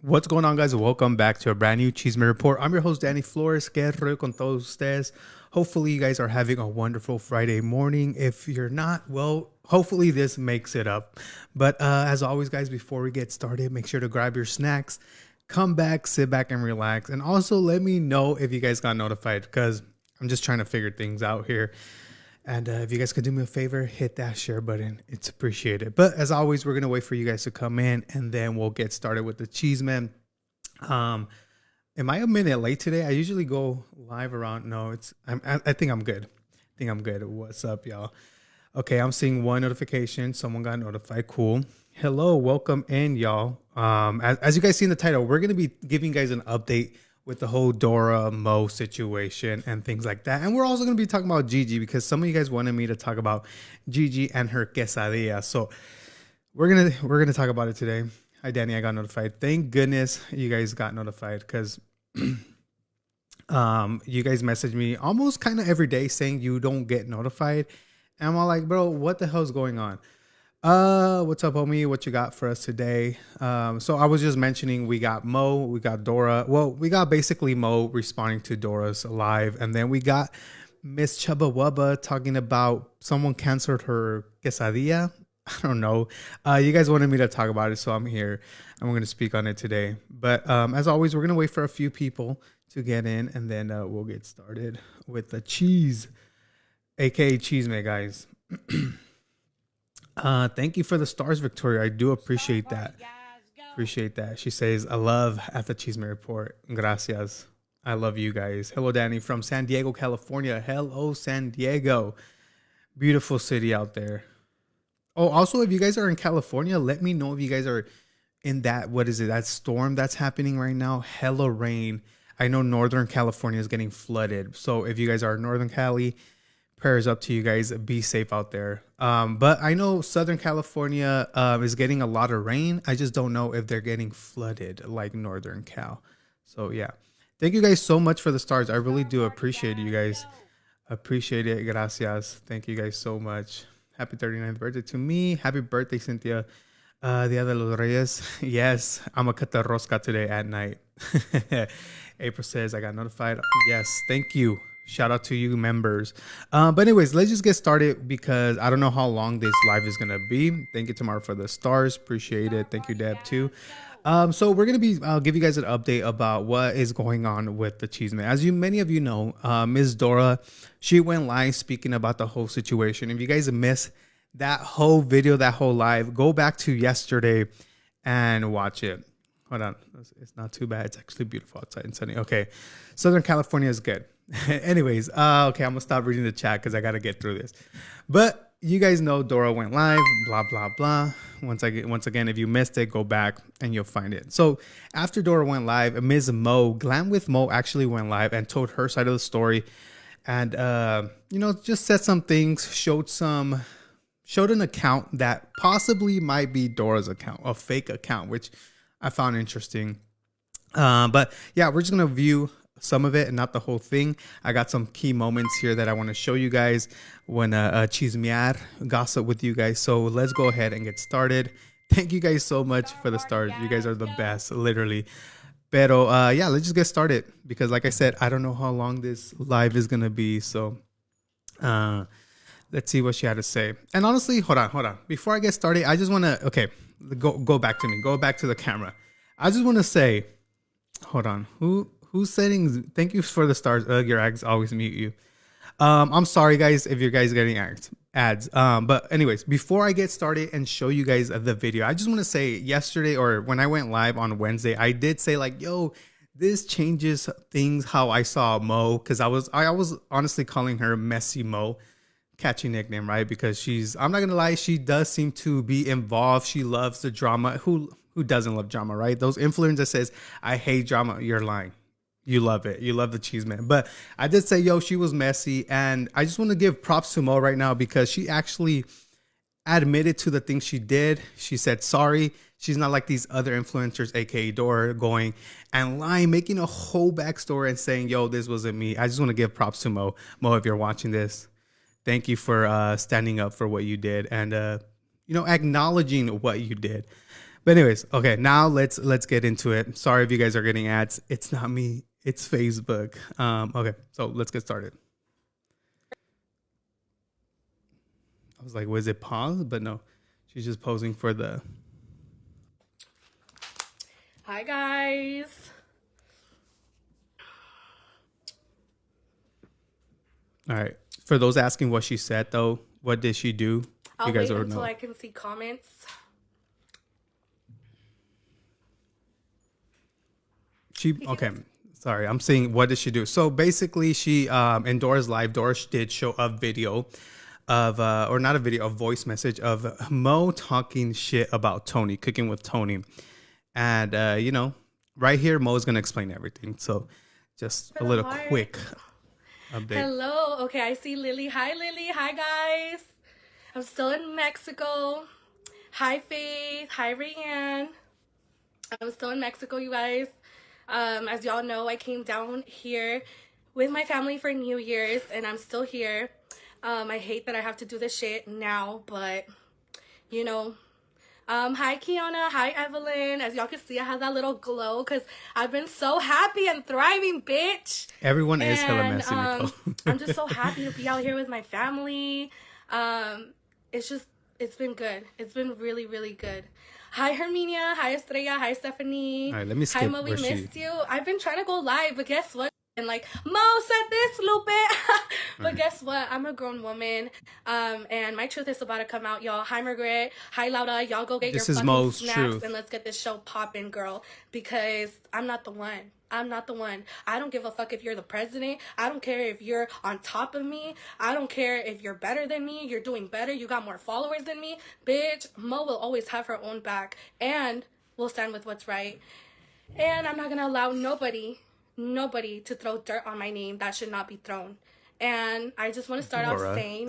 What's going on, guys? Welcome back to a brand new CHISME report. I'm your host, Danny Flores. Que rollo con todos ustedes. Hopefully, you guys are having a wonderful Friday morning. If you're not, well, hopefully this makes it up. But as always, guys, before we get started, make sure to grab your snacks, come back, sit back, and relax. And also let me know if you guys got notified, because I'm just trying to figure things out here. And if you guys could do me a favor, hit that share button. It's appreciated. But as always, we're going to wait for you guys to come in, and then we'll get started with the CHISME. Am I a minute late today? I usually go live around. No, I think I'm good. What's up, y'all? Okay, I'm seeing one notification. Someone got notified. Cool. Hello, welcome in, y'all. As you guys see in the title, we're going to be giving you guys an update with the whole Dora Mo situation and things like that. And we're also going to be talking about Gigi, because some of you guys wanted me to talk about Gigi and her quesadilla. So we're going to talk about it today. Hi, Danny. I got notified. Thank goodness you guys got notified, because you guys message me almost kind of every day saying you don't get notified. And I'm all like, bro, what the hell's going on? What's up, homie? What you got for us today? So I was just mentioning we got Mo, we got Dora. Well, we got basically Mo responding to Dora's live, and then we got Miss Chubba Wubba talking about someone canceled her quesadilla. I don't know. You guys wanted me to talk about it, so I'm here. I'm going to speak on it today. But as always, we're going to wait for a few people to get in, and then we'll get started with the cheese, aka CHISME, guys. Thank you for the stars, Victoria. I do appreciate that. She says, I love at the CHISME report. Gracias. I love you guys. Hello, Danny from San Diego, California. Hello, San Diego. Beautiful city out there. Oh, also, if you guys are in California, let me know if you guys are in that, that storm that's happening right now. Hella rain. I know Northern California is getting flooded. So if you guys are in Northern Cali, prayers up to you guys. Be safe out there. But I know Southern California is getting a lot of rain. I just don't know if they're getting flooded like Northern Cal. So yeah, thank you guys so much for the stars. I really do appreciate you guys. Appreciate it. Gracias. Thank you guys so much. Happy 39th birthday to me. Happy birthday, Cynthia. Dia de los Reyes. Yes, I'm gonna cut the rosca today at night. April says I got notified. Yes, thank you. Shout out to you members. But anyways, let's just get started, because I don't know how long this live is going to be. Thank you, Tamara, for the stars. Appreciate it. Thank you, Deb, too. So we're going to be give you guys an update about what is going on with the CHISME. As many of you know, Ms. Dora, she went live speaking about the whole situation. If you guys missed that whole video, that whole live, go back to yesterday and watch it. Hold on. It's not too bad. It's actually beautiful outside and sunny. Okay. Southern California is good. Anyways, okay, I'm gonna stop reading the chat because I gotta get through this. But you guys know Dora went live, blah blah blah. Once again, if you missed it, go back and you'll find it. So after Dora went live, Ms. Mo, Glam with Mo, actually went live and told her side of the story, and just said some things, showed an account that possibly might be Dora's account, a fake account, which I found interesting. But yeah, we're just gonna view some of it and not the whole thing. I got some key moments here that I want to show you guys when chismear, gossip with you guys. So let's go ahead and get started. Thank you guys so much for the stars. You guys are the best, literally. Pero yeah, let's just get started, because like I said, I don't know how long this live is gonna be. So let's see what she had to say. And honestly, hold on. Before I get started, I just want to go back to me. Go back to the camera. I just want to say, hold on. Who's settings? Thank you for the stars. Your ads always mute you. I'm sorry, guys, if you guys getting ads. But anyways, before I get started and show you guys the video, I just want to say yesterday, or when I went live on Wednesday, I did say like, yo, this changes things how I saw Mo, because I was honestly calling her Messy Mo. Catchy nickname, right? Because I'm not gonna lie, she does seem to be involved. She loves the drama. Who doesn't love drama, right? Those influencers that says I hate drama, you're lying. You love it. You love the CHISME. But I did say, yo, she was messy. And I just want to give props to Mo right now, because she actually admitted to the things she did. She said sorry. She's not like these other influencers, aka Dora, going and lying, making a whole backstory and saying, yo, this wasn't me. I just want to give props to Mo. Mo, if you're watching this, thank you for standing up for what you did and, acknowledging what you did. But anyways, okay, now let's get into it. Sorry if you guys are getting ads. It's not me. It's Facebook. Okay, so let's get started. I was like, was it paused? But no, she's just posing for the. Hi guys. All right. For those asking what she said, though, what did she do? I'll wait until I can see comments. Okay. Sorry, I'm saying what did she do? So basically, she in Dora's live, Dora did show a video of or not a video, a voice message of Mo talking shit about Tony, cooking with Tony, and you know, right here, Mo's gonna explain everything. So just a little quick update. Hello. Okay, I see Lily. Hi, Lily. Hi, guys. I'm still in Mexico. Hi, Faith. Hi, Rayanne. I'm still in Mexico, you guys. As y'all know, I came down here with my family for New Year's, and I'm still here. I hate that I have to do this shit now, but, you know. Hi, Kiana. Hi, Evelyn. As y'all can see, I have that little glow because I've been so happy and thriving, bitch. Everyone is hella messy, I'm just so happy to be out here with my family. It's been good. It's been really, really good. Hi, Herminia. Hi, Estrella. Hi, Stephanie. All right, let me skip. Hi, Mo. We missed you. I've been trying to go live, but guess what? And like, Mo said this, Lupe. But guess what? I'm a grown woman. And my truth is about to come out, y'all. Hi, Margaret. Hi, Laura. Y'all go get your fucking snacks and let's get this show popping, girl. Because I'm not the one. I'm not the one. I don't give a fuck if you're the president. I don't care if you're on top of me. I don't care if you're better than me. You're doing better. You got more followers than me. Bitch, Mo will always have her own back. And we'll stand with what's right. And I'm not going to allow nobody to throw dirt on my name that should not be thrown. And I just want to start off saying,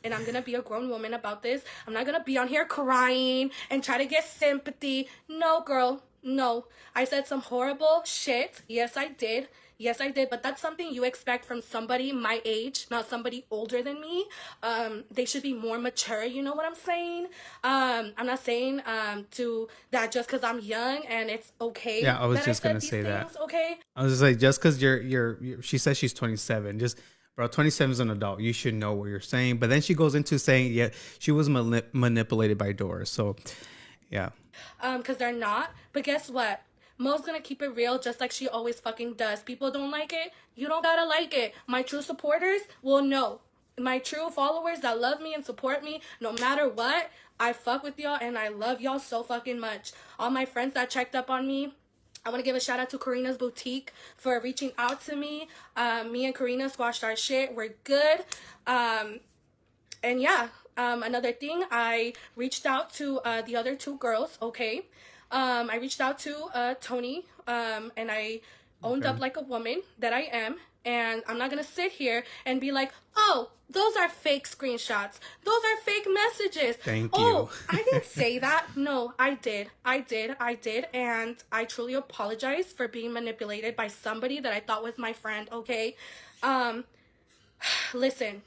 and I'm going to be a grown woman about this. I'm not going to be on here crying and try to get sympathy. No, girl. No, I said some horrible shit. Yes, I did. Yes, I did. But that's something you expect from somebody my age, not somebody older than me. They should be more mature. You know what I'm saying? I'm not saying to that just because I'm young and it's okay. Yeah, I was just gonna say that. Okay. I was just like, just because you're she says she's 27. Just bro, 27 is an adult. You should know what you're saying. But then she goes into saying, yeah, she was manipulated by Dora. So, yeah. Because they're not. But guess what? Mo's gonna keep it real just like she always fucking does. People don't like it. You don't gotta like it. My true supporters will know. My true followers that love me and support me, no matter what, I fuck with y'all and I love y'all so fucking much. All my friends that checked up on me, I want to give a shout out to Karina's Boutique for reaching out to me. Me and Karina squashed our shit. We're good. And yeah. Another thing, I reached out to the other two girls, okay? I reached out to Tony, and I owned up like a woman that I am. And I'm not going to sit here and be like, oh, those are fake screenshots. Those are fake messages. Thank you. Oh, I didn't say that. No, I did. And I truly apologize for being manipulated by somebody that I thought was my friend, okay? Listen.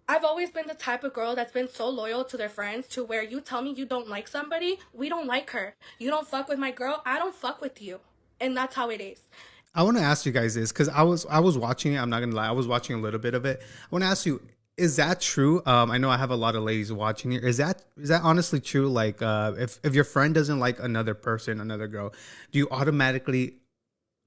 I've always been the type of girl that's been so loyal to their friends to where you tell me you don't like somebody, we don't like her. You don't fuck with my girl, I don't fuck with you. And that's how it is. I want to ask you guys this because I was watching it. I'm not going to lie. I was watching a little bit of it. I want to ask you, is that true? I know I have a lot of ladies watching here. Is that honestly true? Like if your friend doesn't like another person, another girl, do you automatically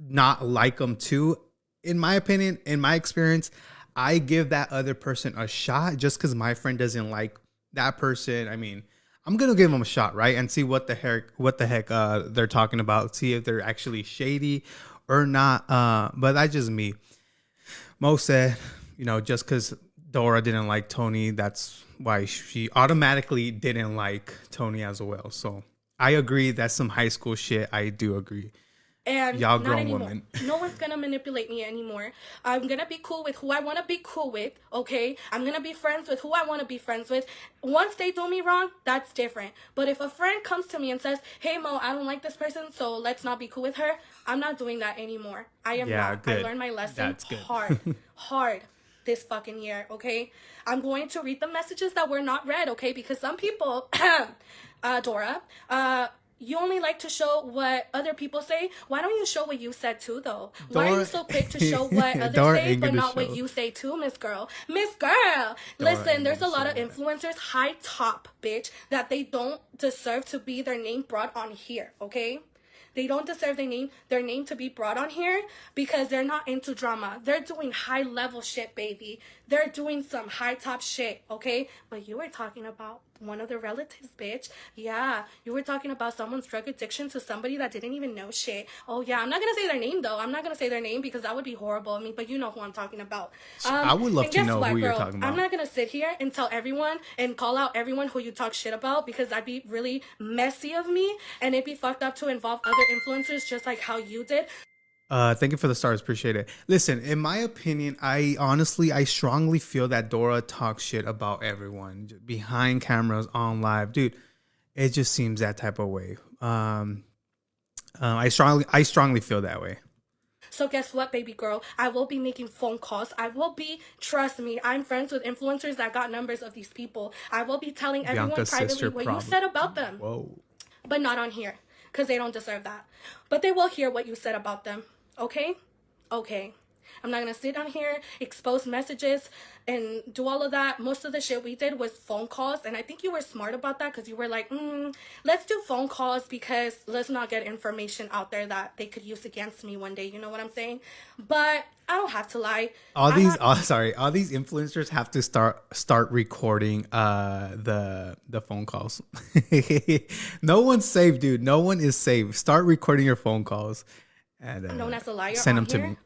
not like them too? In my opinion, in my experience, I give that other person a shot just because my friend doesn't like that person. I mean, I'm gonna give them a shot, right, and see what the heck they're talking about. See if they're actually shady or not. But that's just me. Mo said, you know, just because Dora didn't like Tony, that's why she automatically didn't like Tony as well. So I agree. That's some high school shit. I do agree. And y'all not grown anymore. women. No one's gonna manipulate me anymore. I'm gonna be cool with who I want to be cool with, okay? I'm gonna be friends with who I want to be friends with. Once they do me wrong, that's different. But if a friend comes to me and says, hey Mo, I don't like this person, so let's not be cool with her, I'm not doing that anymore. I am not. Good. I learned my lesson hard this fucking year, okay? I'm going to read the messages that were not read, okay? Because some people Dora, you only like to show what other people say. Why don't you show what you said too, though? Why are you so quick to show what others Dora say, ain't but gonna not what show. you say too, Miss Girl? Miss Girl! Dora Listen, ain't there's a gonna lot of show influencers, high top, bitch, that they don't deserve to be their name brought on here, okay? They don't deserve their name to be brought on here because they're not into drama. They're doing high level shit, baby. They're doing some high top shit, okay? But you were talking about one of the relatives, bitch. Yeah, you were talking about someone's drug addiction to somebody that didn't even know shit. Oh yeah, I'm not gonna say their name though. I'm not gonna say their name because that would be horrible. I mean, but you know who I'm talking about. I would love and to guess know what, who you're girl? talking about. I'm not gonna sit here and tell everyone and call out everyone who you talk shit about because that'd be really messy of me and it'd be fucked up to involve other influencers just like how you did. Thank you for the stars. Appreciate it. Listen, in my opinion, I strongly feel that Dora talks shit about everyone behind cameras, on live, dude. It just seems that type of way. I strongly feel that way. So guess what, baby girl? I will be making phone calls. I will be, trust me, I'm friends with influencers that got numbers of these people. I will be telling everyone Bianca's privately sister what problem. you said about them. Whoa. But not on here, because they don't deserve that. But they will hear what you said about them, okay? Okay. I'm not going to sit on here, expose messages, and do all of that. Most of the shit we did was phone calls, and I think you were smart about that because you were like, let's do phone calls because let's not get information out there that they could use against me one day. You know what I'm saying? But I don't have to lie. All these influencers have to start recording the phone calls. No one's safe, dude. No one is safe. Start recording your phone calls. And, known as a liar send on them to here. me.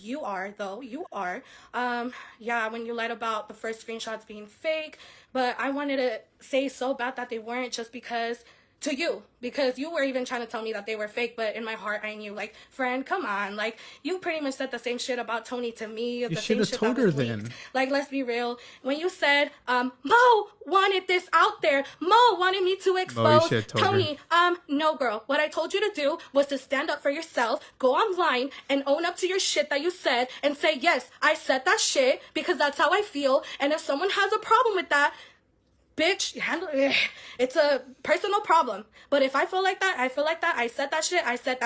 You are though. You are. Yeah, when you lied about the first screenshots being fake, but I wanted to say so bad that they weren't just because you were even trying to tell me that they were fake, but in my heart I knew, like, friend, come on, like, you pretty much said the same shit about Tony to me. You should have told her then. Like, let's be real. When you said Mo wanted this out there, Mo wanted me to expose Tony. No, girl. What I told you to do was to stand up for yourself, go online and own up to your shit that you said and say, yes, I said that shit because that's how I feel, and if someone has a problem with that, bitch, handle it. It's a personal problem. But if I feel like that, I feel like that. I said that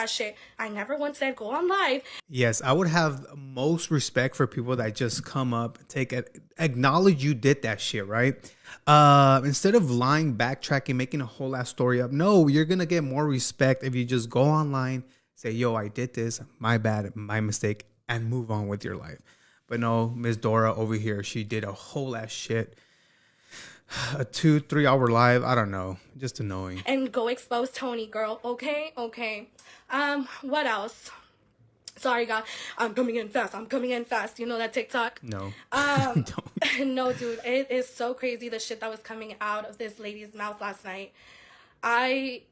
shit. I never once said go on live. Yes, I would have most respect for people that just come up, acknowledge you did that shit, right? Instead of lying, backtracking, making a whole ass story up. No, you're gonna get more respect if you just go online, say, yo, I did this, my bad, my mistake, and move on with your life. But no, Miss Dora over here, she did a whole ass shit. A 2-3 hour live, I don't know, just annoying. And go expose Tony, girl. Okay. What else? Sorry, God. I'm coming in fast. You know that TikTok? No. Don't. No, dude. It is so crazy the shit that was coming out of this lady's mouth last night. I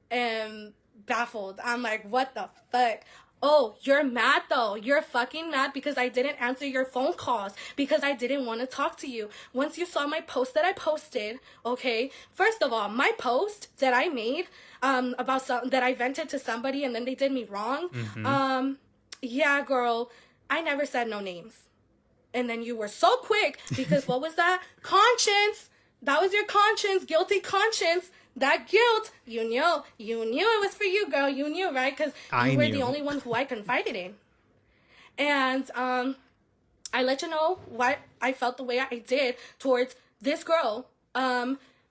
am baffled. I'm like, what the fuck? Oh, you're mad though. You're fucking mad because I didn't answer your phone calls because I didn't want to talk to you. Once you saw my post that I posted, okay, first of all, my post that I made about that I vented to somebody and then they did me wrong. Yeah, girl, I never said no names. And then you were so quick because what was that? Conscience. That was your conscience, guilty conscience. That guilt, you knew it was for you, girl. You knew, right? Because you were the only one who I confided in. And I let you know why I felt the way I did towards this girl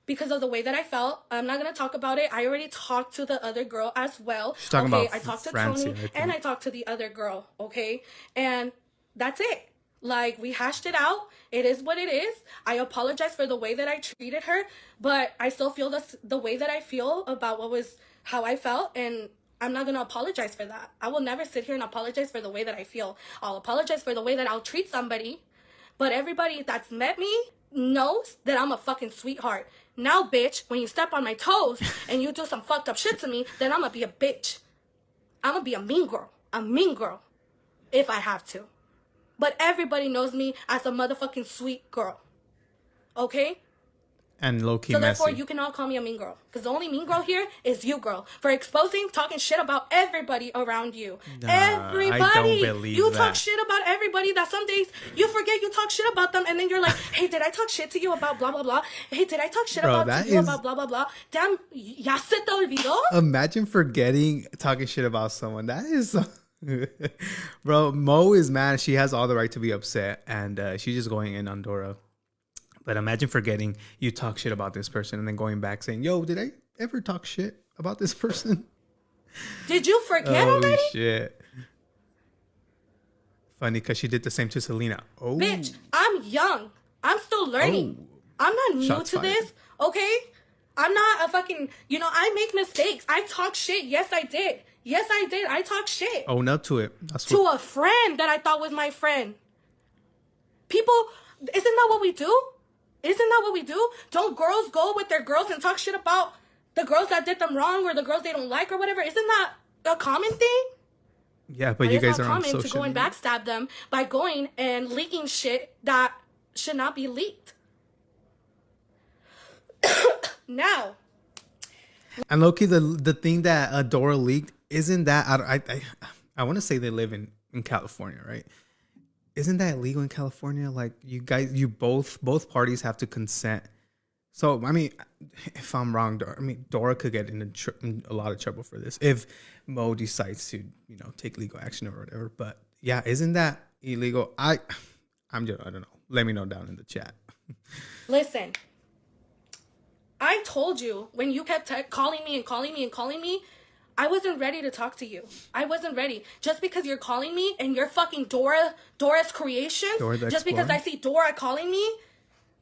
because of the way that I felt. I'm not going to talk about it. I already talked to the other girl as well. Okay, I talked to Tony and I talked to the other girl, okay? And that's it. Like, we hashed it out. It is what it is. I apologize for the way that I treated her, but I still feel the way that I feel about how I felt, and I'm not going to apologize for that. I will never sit here and apologize for the way that I feel. I'll apologize for the way that I'll treat somebody, but everybody that's met me knows that I'm a fucking sweetheart. Now, bitch, when you step on my toes and you do some fucked up shit to me, then I'm going to be a bitch. I'm going to be a mean girl, if I have to. But everybody knows me as a motherfucking sweet girl. Okay? And low-key So therefore, messy. you can all call me a mean girl. Because the only mean girl here is you, girl. For exposing, talking shit about everybody around you. Everybody. I don't believe you that. talk shit about everybody that some days you forget you talk shit about them. And then you're like, hey, did I talk shit to you about blah, blah, blah? Hey, did I talk shit Bro, about you about blah, blah, blah? Damn, ya se te olvidó? Imagine forgetting talking shit about someone. That is... Bro, Mo is mad. She has all the right to be upset. And she's just going in on Dora. But imagine forgetting you talk shit about this person and then going back saying, yo, did I ever talk shit about this person? Did you forget Holy already? shit. Funny because she did the same to Selena. Oh. Bitch, I'm young. I'm still learning. Oh. I'm not new Shots to fired. this, okay? I'm not a fucking, I make mistakes. I talk shit. Yes, I did. Yes, I did. I talk shit. Own up to it. That's To what... a friend that I thought was my friend. People, isn't that what we do? Isn't that what we do? Don't girls go with their girls and talk shit about the girls that did them wrong or the girls they don't like or whatever? Isn't that a common thing? Yeah, but you it's guys not are on common to social go and media. backstab them by going and leaking shit that should not be leaked. Now, And Loki, the thing that Dora leaked, isn't that... I want to say they live in California, right? Isn't that illegal in California? Like you both parties have to consent. So I mean, if I'm wrong, Dora could get in a lot of trouble for this if Mo decides to take legal action or whatever. But yeah, isn't that illegal? I don't know. Let me know down in the chat. listen. I told you when you kept calling me, I wasn't ready to talk to you. I wasn't ready. Just because you're calling me and you're fucking Dora's creations, just because I see Dora calling me,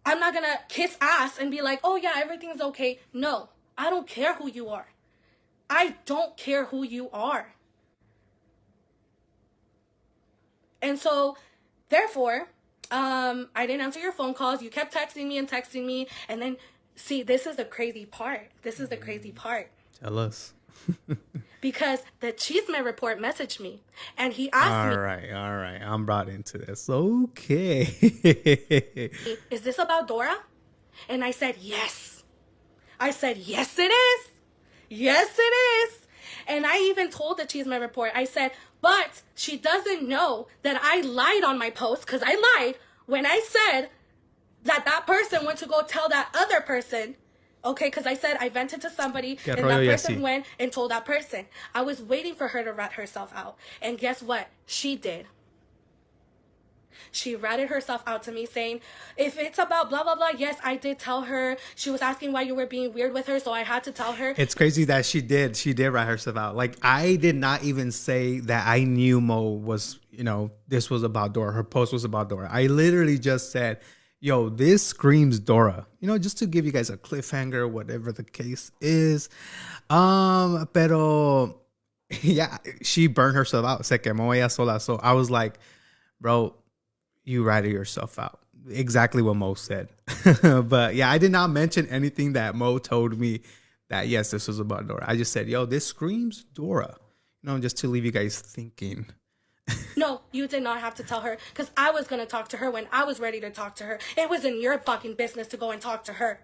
I'm not gonna kiss ass and be like, oh yeah, everything's okay. No, I don't care who you are. I don't care who you are. And so, therefore, I didn't answer your phone calls. You kept texting me, and then, see, this is the crazy part. Tell us. Because the CHISME report messaged me, and he asked me, All right. I'm brought into this. Okay. is this about Dora? And I said, yes. Yes, it is. Yes, it is. And I even told the CHISME report, I said, but she doesn't know that I lied on my post, because I lied when I said that person went to go tell that other person. Okay, because I said I vented to somebody, and that person went and told that person. I was waiting for her to rat herself out. And guess what? She did. She ratted herself out to me saying, if it's about blah, blah, blah, yes, I did tell her. She was asking why you were being weird with her, so I had to tell her. It's crazy that she did rat herself out. Like, I did not even say that I knew Mo was, this was about Dora. Her post was about Dora. I literally just said, yo, this screams Dora. Just to give you guys a cliffhanger, whatever the case is. Pero, yeah, she burned herself out. Se quemó ella sola. So I was like, bro, you ratted yourself out. Exactly what Mo said. But yeah, I did not mention anything that Mo told me that, yes, this was about Dora. I just said, yo, this screams Dora. Just to leave you guys thinking. No, you did not have to tell her, because I was going to talk to her when I was ready to talk to her. It wasn't your fucking business to go and talk to her.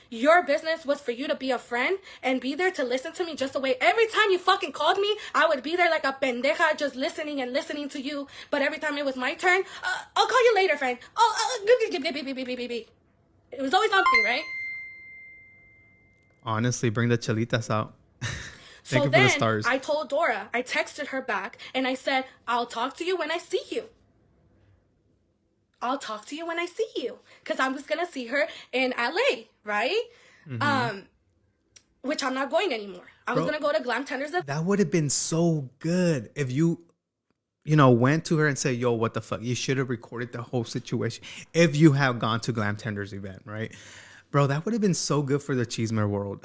Your business was for you to be a friend and be there to listen to me just the way every time you fucking called me, I would be there like a pendeja just listening and listening to you. But every time it was my turn, I'll call you later, friend. It was always something, right? Honestly, bring the chalitas out. So then I told Dora, I texted her back and I said, I'll talk to you when I see you. Because I was going to see her in LA, right? Mm-hmm. Which I'm not going anymore. I was going to go to Glam Tenders. That would have been so good if you went to her and said, yo, what the fuck? You should have recorded the whole situation if you have gone to Glam Tenders event, right? Bro, that would have been so good for the CHISME world.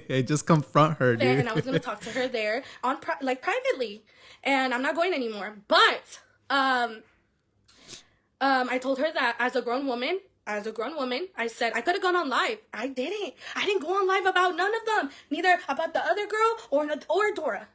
Just confront her, dude. And I was going to talk to her there privately. And I'm not going anymore. But I told her that as a grown woman, I said I could have gone on live. I didn't go on live about none of them. Neither about the other girl or Dora.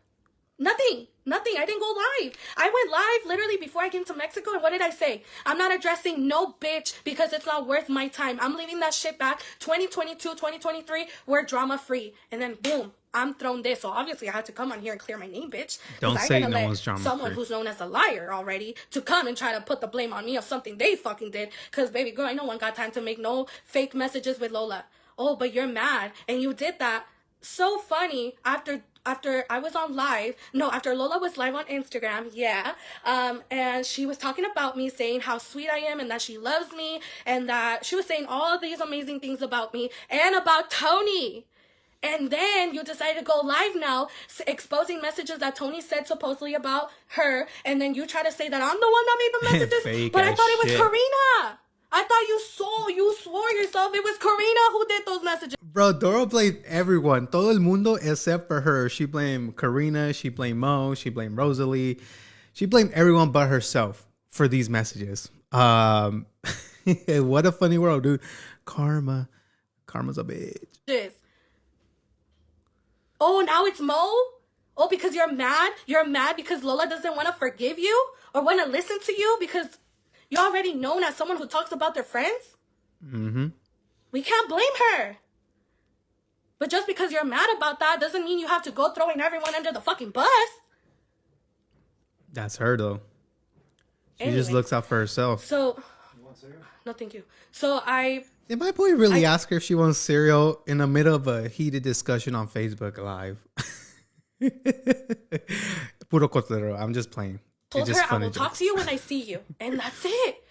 Nothing. Nothing. I didn't go live. I went live literally before I came to Mexico. And what did I say? I'm not addressing no bitch because it's not worth my time. I'm leaving that shit back. 2022, 2023, we're drama free. And then boom, I'm thrown this. So obviously I had to come on here and clear my name, bitch. Don't say no one's drama someone free. who's known as a liar already to come and try to put the blame on me of something they fucking did. Because baby girl, I no one got time to make no fake messages with Lola. Oh, but you're mad. And you did that. So funny after I was on live, after Lola was live on Instagram, and she was talking about me, saying how sweet I am and that she loves me, and that she was saying all these amazing things about me and about Tony. And then you decided to go live now, exposing messages that Tony said supposedly about her, and then you try to say that I'm the one that made the messages, but I thought it was Karina. I thought you swore yourself it was Karina who did those messages. Bro, Dora blamed everyone. Todo el mundo except for her. She blamed Karina. She blamed Mo. She blamed Rosalie. She blamed everyone but herself for these messages. What a funny world, dude. Karma's a bitch. Oh, now it's Mo? Oh, because you're mad? You're mad because Lola doesn't want to forgive you or want to listen to you because you're already known as someone who talks about their friends? Mm-hmm. We can't blame her. But just because you're mad about that doesn't mean you have to go throwing everyone under the fucking bus. That's her, though. She just looks out for herself. So, no, thank you. So Did my boy really ask her if she wants cereal in the middle of a heated discussion on Facebook Live? Puro cotero. I'm just playing. Told her I will talk to you when I see you. And that's it.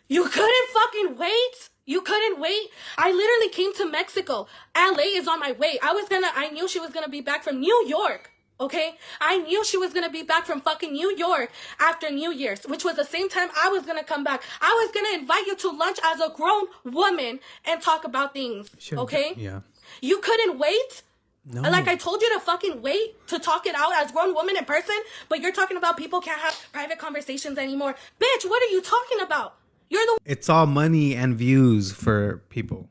You couldn't fucking wait. You couldn't wait. I literally came to Mexico. LA is on my way. I knew she was gonna be back from New York. Okay? I knew she was gonna be back from fucking New York after New Year's, which was the same time I was gonna come back. I was gonna invite you to lunch as a grown woman and talk about things. Okay? Yeah. You couldn't wait? No. Like I told you to fucking wait to talk it out as grown women in person, but you're talking about people can't have private conversations anymore. Bitch, what are you talking about? You're the It's all money and views for people.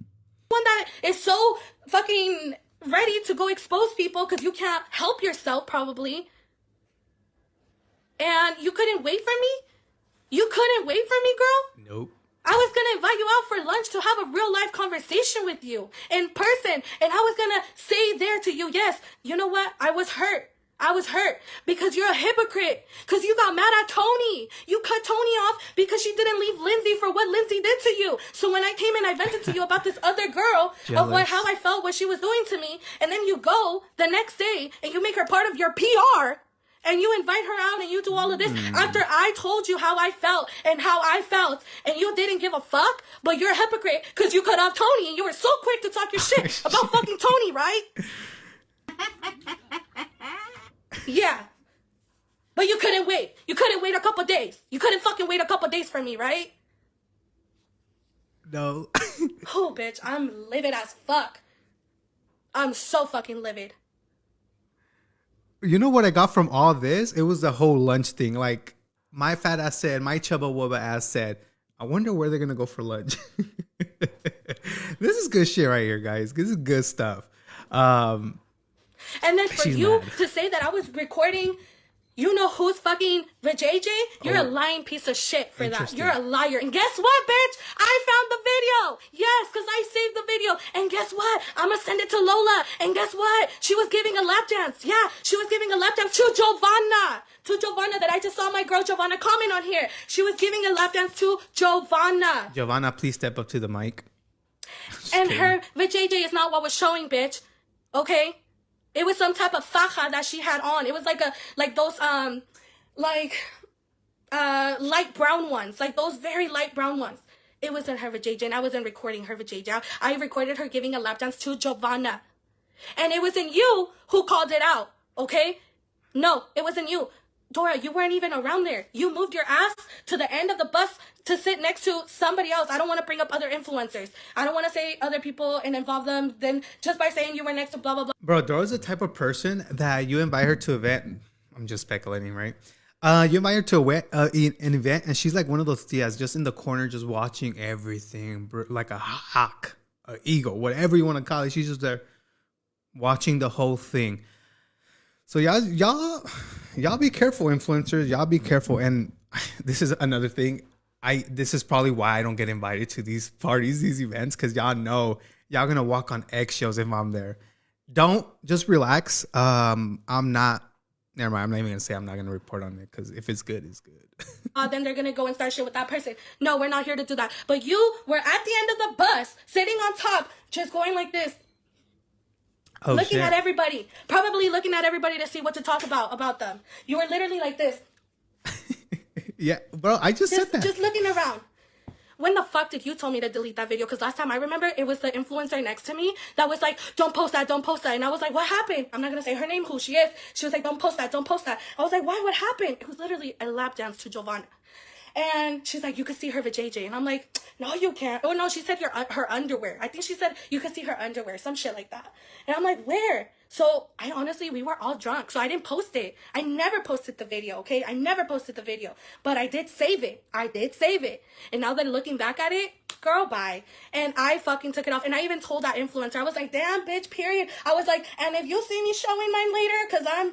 one that is so fucking ready to go expose people because you can't help yourself probably. And you couldn't wait for me? You couldn't wait for me, girl? Nope. I was gonna invite you out for lunch to have a real life conversation with you in person. And I was gonna say there to you, yes, you know what? I was hurt. I was hurt because you're a hypocrite. Because you got mad at Tony. You cut Tony off because she didn't leave Lindsay for what Lindsay did to you. So when I came and I vented to you about this other girl of how I felt, what she was doing to me, and then you go the next day and you make her part of your PR. And you invite her out and you do all of this after I told you how I felt and you didn't give a fuck, but you're a hypocrite because you cut off Tony and you were so quick to talk your shit about fucking Tony, right? Yeah. But you couldn't wait. You couldn't wait a couple days. You couldn't fucking wait a couple days for me, right? No. Oh, bitch, I'm livid as fuck. I'm so fucking livid. You know what I got from all this? It was the whole lunch thing. Like, my fat ass said, my chubba wubba ass said, I wonder where they're going to go for lunch. This is good shit right here, guys. This is good stuff. And then for you to say that I was recording, you know who's fucking VJJ? You're a lying piece of shit for that. You're a liar. And guess what, bitch? I found the video. Yes, because I saved the video. And guess what? I'm going to send it to Lola. And guess what? She was giving a lap dance. Yeah, she was giving a lap dance to Giovanna. To Giovanna that I just saw my girl Giovanna comment on here. She was giving a lap dance to Giovanna. Giovanna, please step up to the mic. And her VJJ is not what was showing, bitch. Okay? It was some type of faja that she had on. It was like those light brown ones, like those very light brown ones. It wasn't her vajayjay, and I wasn't recording her vajayjay. I recorded her giving a lap dance to Giovanna. And it wasn't you who called it out, okay? No, it wasn't you. Dora, you weren't even around there. You moved your ass to the end of the bus to sit next to somebody else. I don't want to bring up other influencers. I don't want to say other people and involve them then just by saying you were next to blah, blah, blah. Bro, Dora's the type of person that you invite her to an event. I'm just speculating, right? You invite her to an event, and she's like one of those tias just in the corner, just watching everything, like a hawk, an eagle, whatever you want to call it. She's just there watching the whole thing. So y'all y'all be careful, influencers. Y'all be careful. And this is another thing. This is probably why I don't get invited to these parties, these events, because y'all know y'all gonna walk on eggshells if I'm there. Don't just relax. I'm not. Never mind. I'm not even gonna say I'm not gonna report on it because if it's good, it's good. Then they're gonna go and start shit with that person. No, we're not here to do that. But you were at the end of the bus, sitting on top, just going like this. Oh, looking shit. at everybody, probably looking at everybody to see what to talk about them. You were literally like this. Yeah, bro, I just said that. Just looking around. When the fuck did you tell me to delete that video? Because last time I remember, it was the influencer next to me that was like, don't post that, don't post that. And I was like, what happened? I'm not going to say her name, who she is. She was like, don't post that, don't post that. I was like, why? What happened? It was literally a lap dance to Giovanna. And she's like, you could see her vajayjay. And I'm like, no, you can't. Oh, no, she said her underwear. I think she said you could see her underwear, some shit like that. And I'm like, where? So we were all drunk. So I didn't post it. I never posted the video, okay? I never posted the video. But I did save it. And now that looking back at it, girl, bye. And I fucking took it off. And I even told that influencer, I was like, damn, bitch, period. I was like, and if you see me showing mine later, because I'm,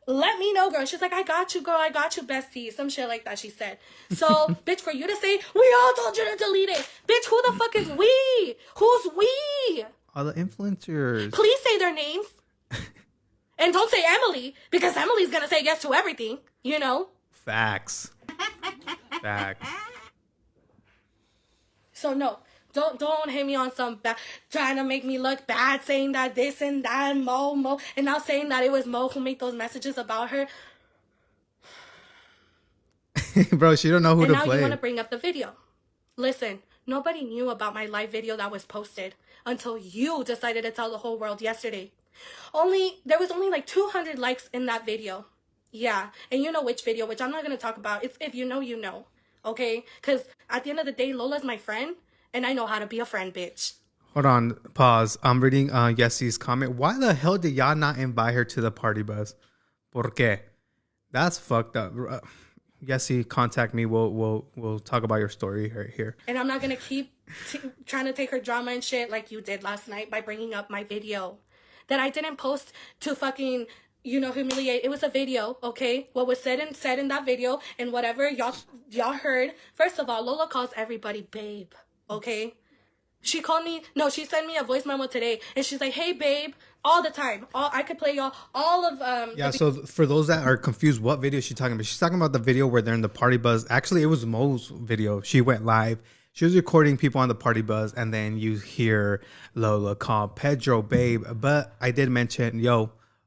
let me know, girl. She's like, I got you, girl. I got you, bestie. Some shit like that, she said. So, bitch, for you to say, we all told you to delete it. Bitch, who the fuck is we? Who's we? All the influencers. Please say their names. And don't say Emily, because Emily's going to say yes to everything, Facts. Facts. So, no. Don't hit me on some trying to make me look bad, saying that this and that, and Mo, and now saying that it was Mo who made those messages about her. Bro, she don't know who and to now play. You want to bring up the video. Listen, nobody knew about my live video that was posted until you decided to tell the whole world yesterday. There was only like 200 likes in that video. Yeah, and you know which video, which I'm not going to talk about. It's if you know, you know. Okay? Because at the end of the day, Lola's my friend. And I know how to be a friend, bitch. Hold on, pause. I'm reading Yessie's comment. Why the hell did y'all not invite her to the party bus? ¿Por qué? That's fucked up. Yessie, contact me. We'll talk about your story right here. And I'm not gonna keep trying to take her drama and shit like you did last night by bringing up my video that I didn't post to fucking humiliate. It was a video, okay? What was said in that video and whatever y'all heard. First of all, Lola calls everybody babe. Okay, she sent me a voice memo today, and she's like, "Hey, babe," all the time. I could play y'all all of Yeah. So for those that are confused, what video is she talking about? She's talking about the video where they're in the party bus. Actually, it was Mo's video. She went live. She was recording people on the party bus, and then you hear Lola call Pedro babe. But I did mention,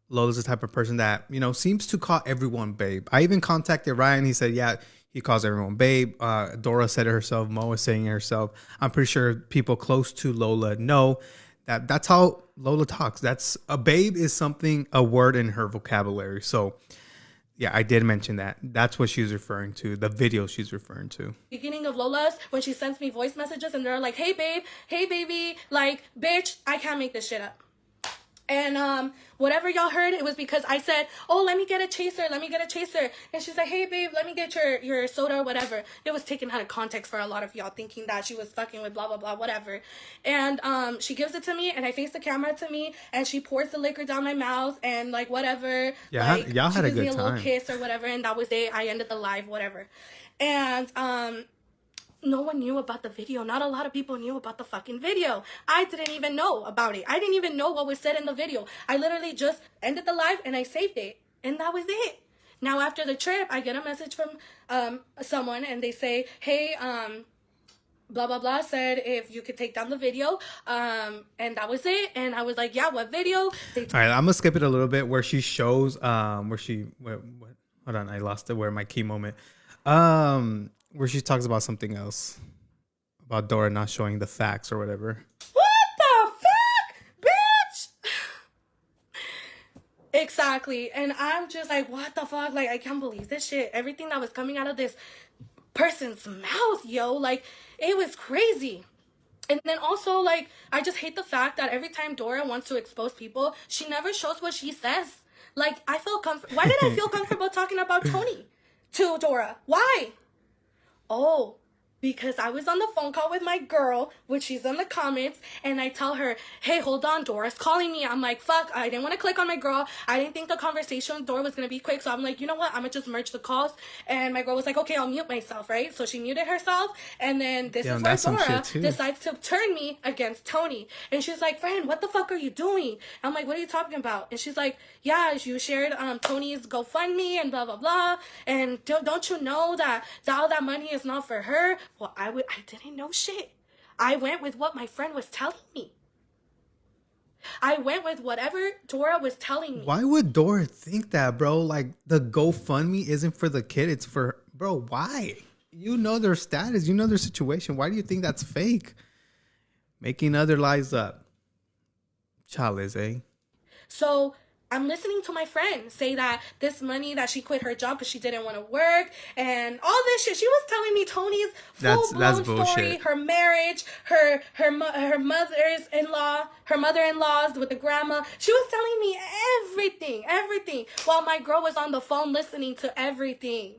Lola's the type of person that seems to call everyone babe. I even contacted Ryan. He said, yeah. He calls everyone babe. Dora said it herself. Mo is saying it herself. I'm pretty sure people close to Lola know that's how Lola talks. That's a babe is a word in her vocabulary. So, yeah, I did mention that. That's what she's referring to. The video she's referring to. Beginning of Lola's, when she sends me voice messages and they're like, hey, babe, hey, baby, like, bitch, I can't make this shit up. And whatever y'all heard, it was because I said, oh, let me get a chaser. And she's like, hey, babe, let me get your soda or whatever. It was taken out of context for a lot of y'all thinking that she was fucking with blah, blah, blah, whatever. And she gives it to me, and I face the camera to me, and she pours the liquor down my mouth, and like whatever. Yeah, like, y'all had a good time. She gives me a little kiss or whatever, and that was it. I ended the live, whatever. And no one knew about the video. Not a lot of people knew about the fucking video. I didn't even know about it. I didn't even know what was said in the video. I literally just ended the live and I saved it. And that was it. Now after the trip, I get a message from someone and they say, hey, blah, blah, blah, said if you could take down the video. And that was it. And I was like, yeah, what video? All right, I'm going to skip it a little bit where she shows, hold on, I lost it. Where my key moment. Where she talks about something else. About Dora not showing the facts or whatever. What the fuck? Bitch! Exactly. And I'm just like, what the fuck? Like, I can't believe this shit. Everything that was coming out of this person's mouth, yo. Like, it was crazy. And then also, like, I just hate the fact that every time Dora wants to expose people, she never shows what she says. Like, I feel why did I feel comfortable talking about Tony to Dora? Why? Oh, because I was on the phone call with my girl, which she's in the comments, and I tell her, hey, hold on, Dora's calling me. I'm like, fuck, I didn't want to click on my girl. I didn't think the conversation with Dora was going to be quick, so I'm like, you know what, I'm going to just merge the calls. And my girl was like, okay, I'll mute myself, right? So she muted herself, and then this is where Dora decides to turn me against Tony. And she's like, friend, what the fuck are you doing? I'm like, what are you talking about? And she's like, yeah, you shared Tony's GoFundMe and blah, blah, blah. And don't you know that all that money is not for her? Well, I didn't know shit. I went with what my friend was telling me. I went with whatever Dora was telling me. Why would Dora think that, bro? Like, the GoFundMe isn't for the kid. It's for, bro, why? You know their status. You know their situation. Why do you think that's fake? Making other lies up. Chales, eh? So I'm listening to my friend say that this money that she quit her job because she didn't want to work and all this shit. She was telling me Tony's full-blown story, her marriage, her mother-in-laws with the grandma. She was telling me everything, while my girl was on the phone listening to everything.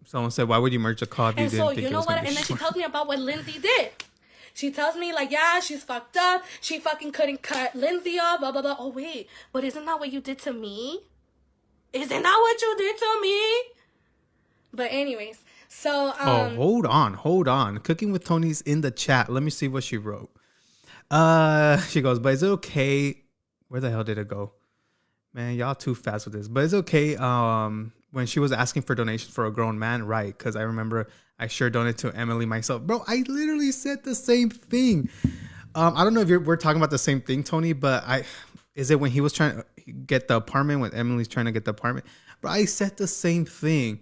Someone said, why would you merge a call if you didn't think it was gonna be And then she tells me about what Lindsay did. She tells me, like, yeah, she's fucked up. She fucking couldn't cut Lindsay off, blah, blah, blah. Oh, wait. But isn't that what you did to me? Isn't that what you did to me? But anyways, so... hold on. Cooking with Tony's in the chat. Let me see what she wrote. She goes, but is it okay... Where the hell did it go? Man, y'all too fast with this. But it's okay, when she was asking for donations for a grown man, right? Because I remember... I sure donated to Emily myself. Bro, I literally said the same thing. I don't know if we're talking about the same thing, Tony, but is it when he was trying to get the apartment, when Emily's trying to get the apartment? Bro, I said the same thing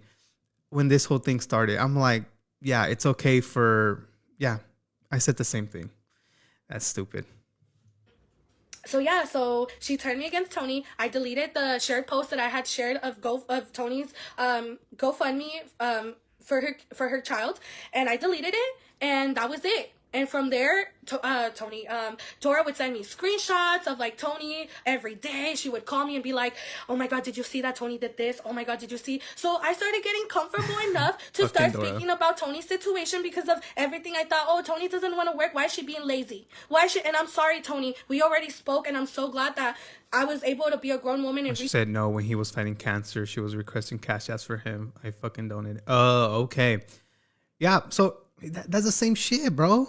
when this whole thing started. I'm like, yeah, it's okay for, yeah, I said the same thing. That's stupid. So she turned me against Tony. I deleted the shared post that I had shared of Tony's GoFundMe for her child, and I deleted it, and that was it. And from there, Dora would send me screenshots of like Tony every day. She would call me and be like, oh my God, did you see that Tony did this? Oh my God, did you see? So I started getting comfortable enough to start speaking about Tony's situation because of everything. I thought, oh, Tony doesn't want to work. Why is she being lazy? And I'm sorry, Tony, we already spoke, and I'm so glad that I was able to be a grown woman. And she said no, when he was fighting cancer, she was requesting cash apps for him. I fucking donated. Oh, okay. Yeah, so that's the same shit, bro.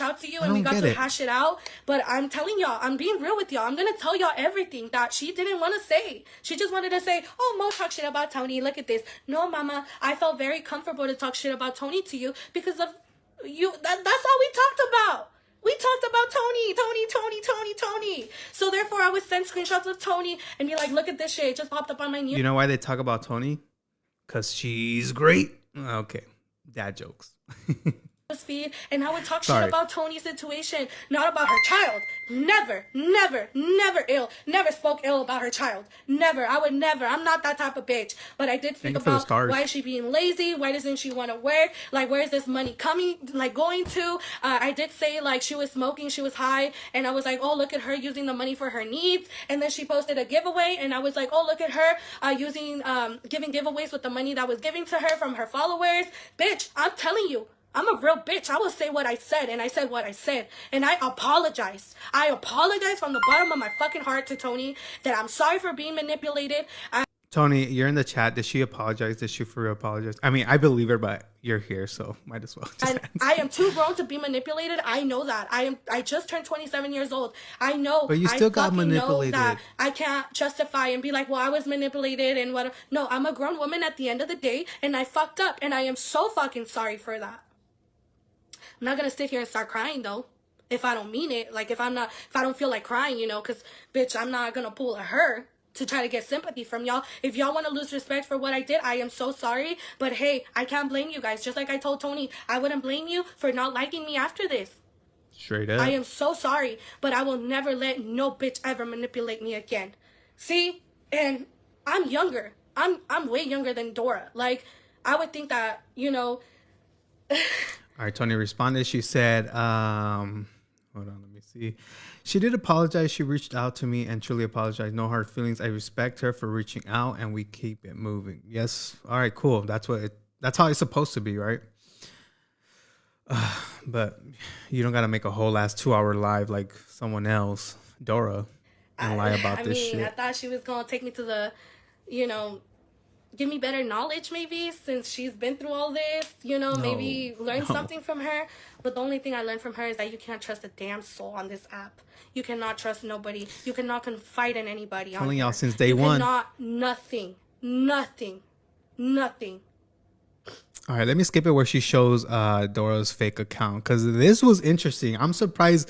Out to you and we got to hash it out. But I'm telling y'all, I'm being real with y'all. I'm gonna tell y'all everything that she didn't want to say. She just wanted to say, oh, Mo talk shit about Tony, look at this. No, mama, I felt very comfortable to talk shit about Tony to you because of you. That's all we talked about. We talked about Tony. So therefore I would send screenshots of Tony and be like, look at this shit, it just popped up on my news. You know why they talk about Tony? Because she's great. Okay, dad jokes. Feed, and I would talk shit about Tony's situation, not about her child. Never spoke ill about her child. I would never. I'm not that type of bitch. But I did speak about why is she being lazy? Why doesn't she want to work? Like, where is this money coming? Like, going to? I did say, like, she was smoking, she was high, and I was like, oh, look at her using the money for her needs. And then she posted a giveaway, and I was like, oh, look at her giving giveaways with the money that was given to her from her followers. Bitch, I'm telling you, I'm a real bitch. I will say what I said, and I said what I said. And I apologize. I apologize from the bottom of my fucking heart to Tony that I'm sorry for being manipulated. Tony, you're in the chat. Did she apologize? Did she for real apologize? I mean, I believe her, but you're here, so might as well. I am too grown to be manipulated. I know that. I just turned 27 years old. I know. But you still got manipulated. Know that I can't justify and be like, well, I was manipulated and what. No, I'm a grown woman at the end of the day, and I fucked up, and I am so fucking sorry for that. I'm not gonna sit here and start crying though, if I don't mean it. Like, if I don't feel like crying, you know, because bitch, I'm not gonna pull a her to try to get sympathy from y'all. If y'all want to lose respect for what I did, I am so sorry. But hey, I can't blame you guys. Just like I told Tony, I wouldn't blame you for not liking me after this. Straight up. I am so sorry, but I will never let no bitch ever manipulate me again. See, and I'm younger. I'm way younger than Dora. Like, I would think that, you know. All right, Tony responded. She said, hold on, let me see. She did apologize. She reached out to me and truly apologized. No hard feelings. I respect her for reaching out, and we keep it moving. Yes. All right, cool. That's That's how it's supposed to be, right? But you don't gotta make a whole last 2-hour live like someone else, Dora, and lie about this I shit. thought she was gonna take me to the, you know, give me better knowledge maybe since she's been through all this, maybe learn something from her. But the only thing I learned from her is that you can't trust a damn soul on this app. You cannot trust nobody. You cannot confide in anybody. Telling y'all since you day one. Nothing. All right, let me skip it where she shows Dora's fake account because this was interesting. I'm surprised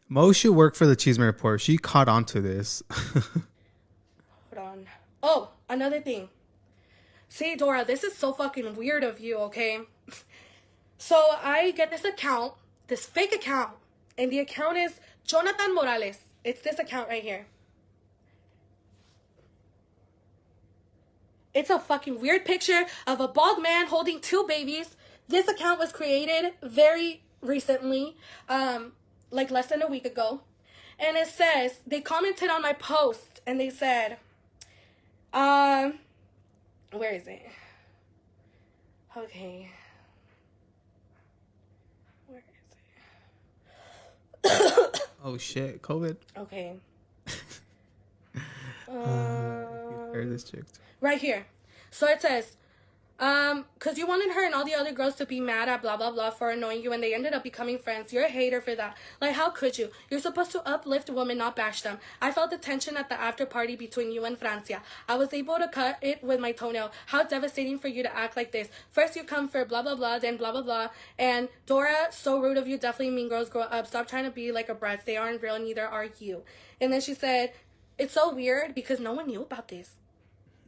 Mo should work for the CHISME report. She caught on to this. Hold on. Oh, another thing. See, Dora, this is so fucking weird of you, okay? So I get this account, this fake account, and the account is Jonathan Morales. It's this account right here. It's a fucking weird picture of a bald man holding 2 babies. This account was created very recently, like less than a week ago. And it says, they commented on my post, and they said, where is it? Okay. Where is it? Oh shit, COVID. Okay. You heard this chick. Right here. So it says, because you wanted her and all the other girls to be mad at blah, blah, blah for annoying you and they ended up becoming friends. You're a hater for that. Like, how could you? You're supposed to uplift women, not bash them. I felt the tension at the after party between you and Francia. I was able to cut it with my toenail. How devastating for you to act like this. First you come for blah, blah, blah, then blah, blah, blah. And Dora, so rude of you. Definitely mean girls grow up. Stop trying to be like a brat. They aren't real, neither are you. And then she said, it's so weird because no one knew about this.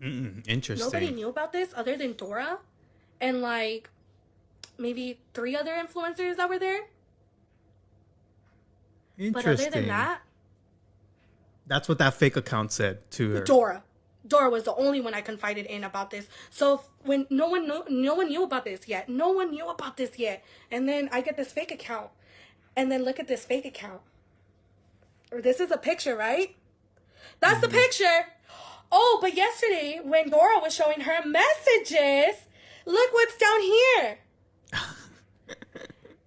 Interesting. Nobody knew about this other than Dora and like maybe 3 other influencers that were there. Interesting. But other than that, that's what that fake account said to her. Dora was the only one I confided in about this. So when no one knew about this yet. And then I get this fake account. And then look at this fake account. This is a picture, right? That's the picture. Oh, but yesterday when Dora was showing her messages, look what's down here.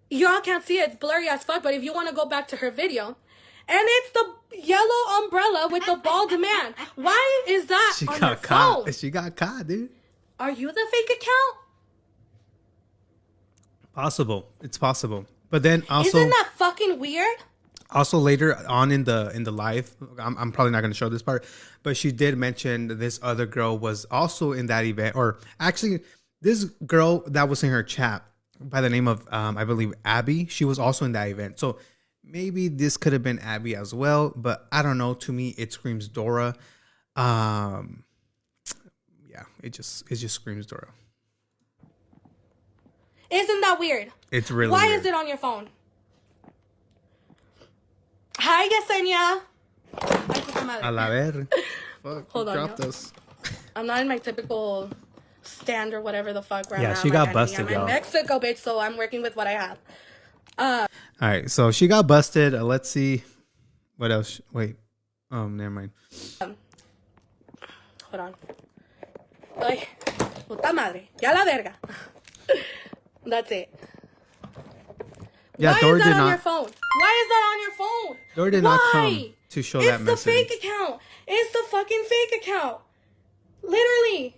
Y'all can't see it. It's blurry as fuck, but if you want to go back to her video, and it's the yellow umbrella with the bald man. Why is that on your phone? She got caught, dude. Are you the fake account? Possible. It's possible. But then also... Isn't that fucking weird? Also later on in the live, I'm probably not going to show this part, but she did mention this other girl was also in that event, or actually this girl that was in her chat by the name of I believe Abby. She was also in that event, so maybe this could have been Abby as well. But I don't know. To me, it screams Dora. Yeah, it just screams Dora. Isn't that weird? It's really Why weird. is it on your phone? Hi, Yesenia. A la ver. Fuck, Hold on, dropped y'all. us. I'm not in my typical stand or whatever the fuck. Where Yeah, I'm she at. got I'm busted, in y'all. Mexico, bitch, so I'm working with what I have. All right, so she got busted. Let's see what else. Wait, never mind. Hold on. Ay, puta madre. Ya la verga. That's it. Yeah, Why Dora is that did on not. your phone? Why is that on your phone? Dora did Why? not come to show that It's message. the fake account. It's the fucking fake account. Literally.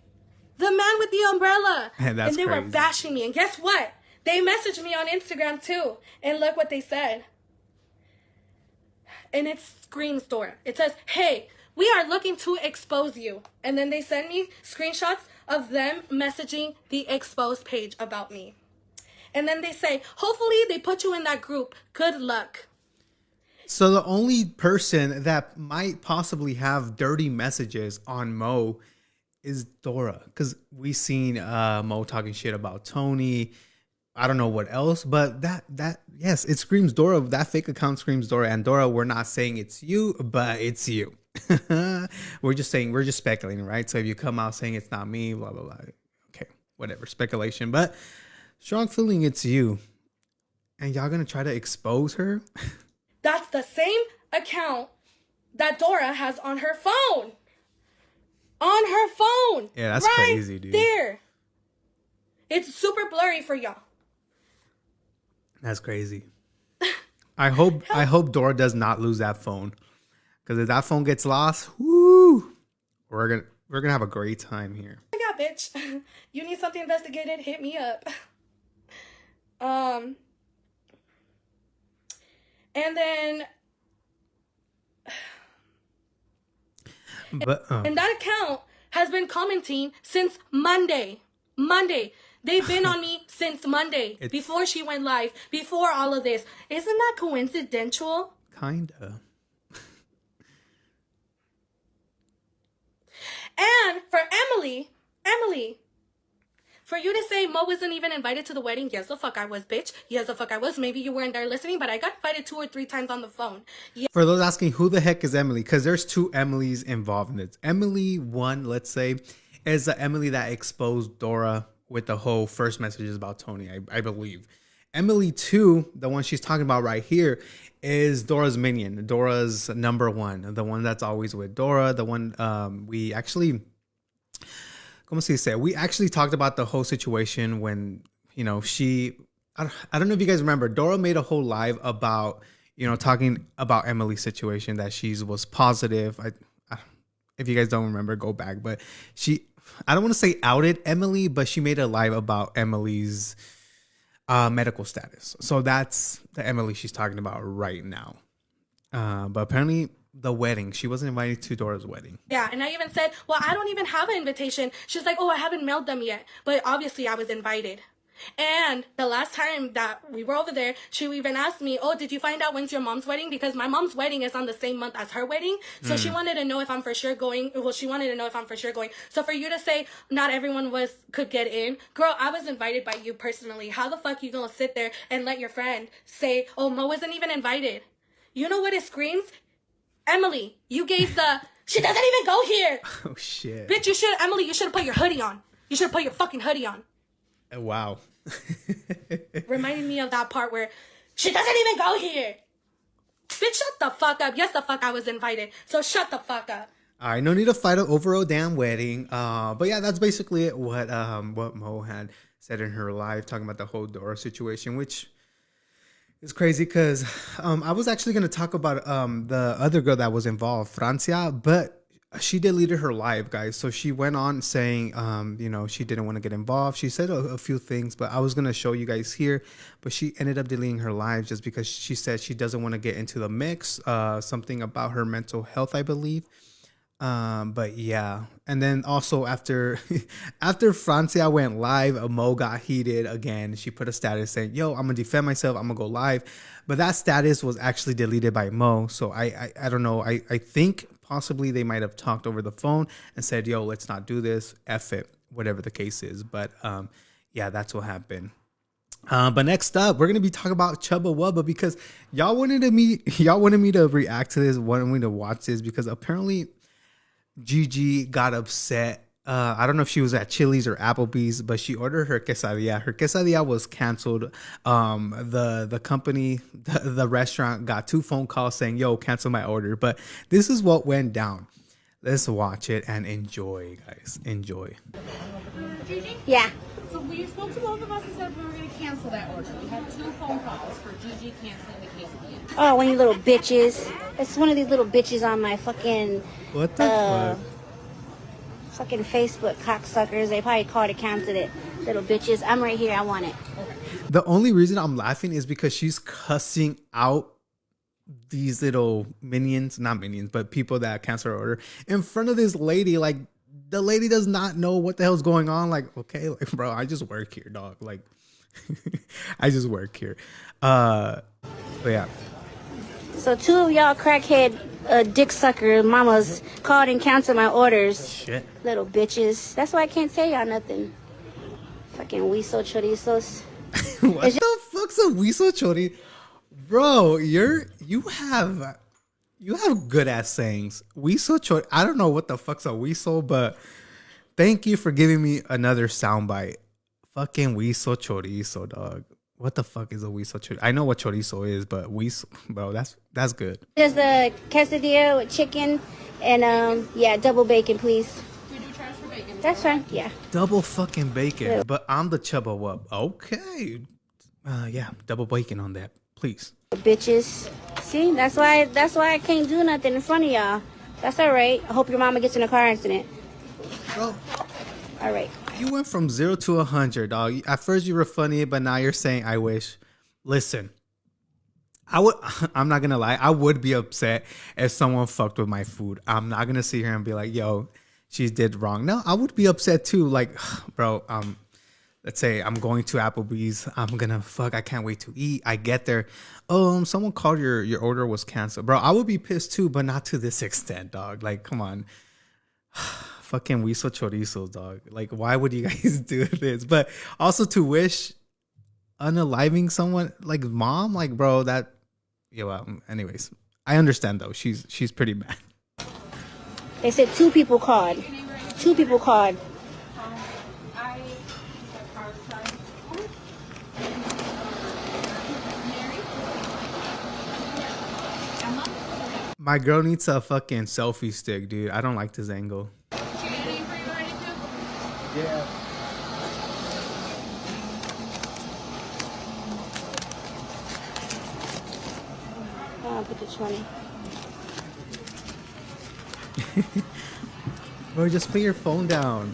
The man with the umbrella. And that's they were crazy. bashing me. And guess what? They messaged me on Instagram too. And look what they said. And it screams Dora. It says, hey, we are looking to expose you. And then they send me screenshots of them messaging the exposed page about me. And then they say, hopefully they put you in that group. Good luck. So the only person that might possibly have dirty messages on Mo is Dora, because we seen Mo talking shit about Tony. I don't know what else, but that yes, it screams Dora. That fake account screams Dora. And Dora, we're not saying it's you, but it's you. We're just speculating, right? So if you come out saying it's not me, blah blah blah. Okay, whatever, speculation. But strong feeling it's you. And y'all gonna try to expose her? That's the same account that Dora has on her phone. On her phone. Yeah, that's right crazy, dude. There. It's super blurry for y'all. That's crazy. I hope Dora does not lose that phone. Because if that phone gets lost, woo, we're gonna have a great time here. Oh my God, bitch. You need something investigated? Hit me up. And then and that account has been commenting since Monday. They've been on me since Monday. Before she went live. Before all of this. Isn't that coincidental? Kinda. And for Emily, for you to say Mo wasn't even invited to the wedding, yes the fuck I was, bitch. Yes the fuck I was. Maybe you weren't there listening, but I got invited 2 or 3 times on the phone. Yeah. For those asking who the heck is Emily, because there's 2 Emilys involved in this. Emily 1, let's say, is the Emily that exposed Dora with the whole first messages about Tony, I believe. Emily 2, the one she's talking about right here, is Dora's minion. Dora's number 1, the one that's always with Dora, the one we actually... Como se dice? We actually talked about the whole situation when, you know, I don't know if you guys remember, Dora made a whole live about, you know, talking about Emily's situation, that she was positive. If you guys don't remember, go back. But I don't want to say outed Emily, but she made a live about Emily's medical status. So that's the Emily she's talking about right now. But apparently... the wedding. She wasn't invited to Dora's wedding. Yeah, and I even said, well, I don't even have an invitation. She's like, oh, I haven't mailed them yet. But obviously I was invited. And the last time that we were over there, she even asked me, oh, did you find out when's your mom's wedding? Because my mom's wedding is on the same month as her wedding. So she wanted to know if I'm for sure going. Well, she wanted to know if I'm for sure going. So for you to say not everyone could get in, girl, I was invited by you personally. How the fuck you gonna sit there and let your friend say, oh, Mo wasn't even invited? You know what it screams? Emily, you gave she doesn't even go here. Oh, shit. Bitch, Emily, you should have put your hoodie on. You should have put your fucking hoodie on. Wow. Reminded me of that part where she doesn't even go here. Bitch, shut the fuck up. Yes, the fuck I was invited. So shut the fuck up. All right, no need to fight over a damn wedding. But yeah, that's basically it. What Mo had said in her live, talking about the whole Dora situation, which... it's crazy because I was actually going to talk about the other girl that was involved, Francia, but she deleted her live, guys. So she went on saying, you know, she didn't want to get involved. She said a few things, but I was going to show you guys here. But she ended up deleting her live just because she said she doesn't want to get into the mix. Something about her mental health, I believe. But yeah, and then also after Francia went live, Mo got heated again. She put a status saying, yo, I'm gonna defend myself, I'm gonna go live, but that status was actually deleted by Mo. So I don't know, I think possibly they might have talked over the phone and said, yo, let's not do this, F it, whatever the case is. But yeah, that's what happened. But next up, we're gonna be talking about Chubba Wubba, because y'all wanted me to react to this, wanted me to watch this, because apparently Gigi got upset. I don't know if she was at Chili's or Applebee's, but she ordered her quesadilla. Her quesadilla was canceled. The company, the restaurant got 2 phone calls saying, yo, cancel my order. But this is what went down. Let's watch it and enjoy, guys. Enjoy. Gigi? Yeah. So we spoke to both of us and said we were going to cancel that order. We had 2 phone calls for Gigi canceling the quesadilla. Oh, one of you little bitches. It's one of these little bitches on my fucking... What the fuck? Fucking Facebook cocksuckers. They probably called to cancel it. Little bitches. I'm right here. I want it. The only reason I'm laughing is because she's cussing out these little minions, not minions, but people that cancel her order in front of this lady. Like, the lady does not know what the hell's going on. Like, okay, like, bro, I just work here, dog. Like, I just work here. But yeah. So 2 of y'all crackhead dick sucker mamas called and canceled my orders. Shit. Little bitches. That's why I can't tell y'all nothing. Fucking hueso chorizos. What the fuck's a hueso chori? Bro, you have good ass sayings. Hueso chori. I don't know what the fuck's a hueso, but thank you for giving me another soundbite. Fucking hueso chorizo, dog. What the fuck is a hueso chorizo? I know what chorizo is, but hueso, bro, that's good. There's the quesadilla with chicken and yeah, double bacon, please. Do we do charge for bacon. That's fine. Yeah. Double fucking bacon. But I'm the Chubba Wub. Okay. Yeah, double bacon on that, please. Bitches. See, that's why I can't do nothing in front of y'all. That's all right. I hope your mama gets in a car accident. Bro, All right. you went from 0 to 100, dog. At first you were funny, but now you're saying I wish. Listen, I'm not gonna lie, I would be upset if someone fucked with my food. I'm not gonna sit here and be like, yo, she did wrong. No, I would be upset too. Like, bro, let's say I'm going to Applebee's. I can't wait to eat. I get there. Someone called your order was canceled. Bro, I would be pissed too, but not to this extent, dog. Like, come on. Fucking hueso chorizos, dog. Like, why would you guys do this? But also to wish unaliving someone, like mom, like, bro, that, yeah, well, anyways. I understand though. She's pretty mad. They said 2 people called. 2 people called. My girl needs a fucking selfie stick, dude. I don't like this angle. She got a name for you already too? Yeah. I'll put the 20. Bro, just put your phone down.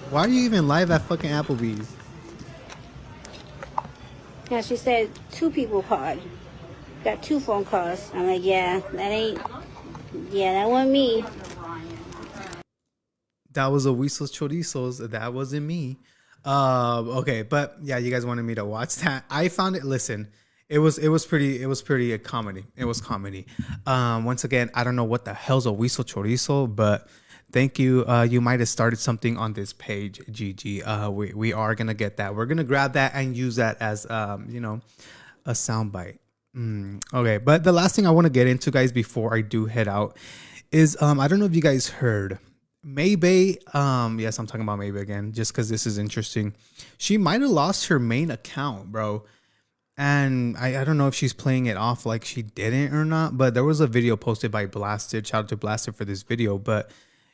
Why are you even live at fucking Applebee's? Yeah, she said 2 people called. Got 2 phone calls. I'm like, yeah, that wasn't me. That was a Weasel's Chorizos. That wasn't me. Okay, but yeah, you guys wanted me to watch that. I found it. Listen, it was pretty a comedy. It was comedy. Once again, I don't know what the hell's a Weasel Chorizo, but thank you. You might have started something on this page, Gigi. We are gonna get that. We're gonna grab that and use that as a soundbite. Okay, but the last thing I want to get into, guys, before I do head out, is I don't know if you guys heard. Maybay, yes, I'm talking about Maybay again, just because this is interesting. She might have lost her main account, bro. And I don't know if she's playing it off like she didn't or not, but there was a video posted by Blasted. Shout out to Blasted for this video. But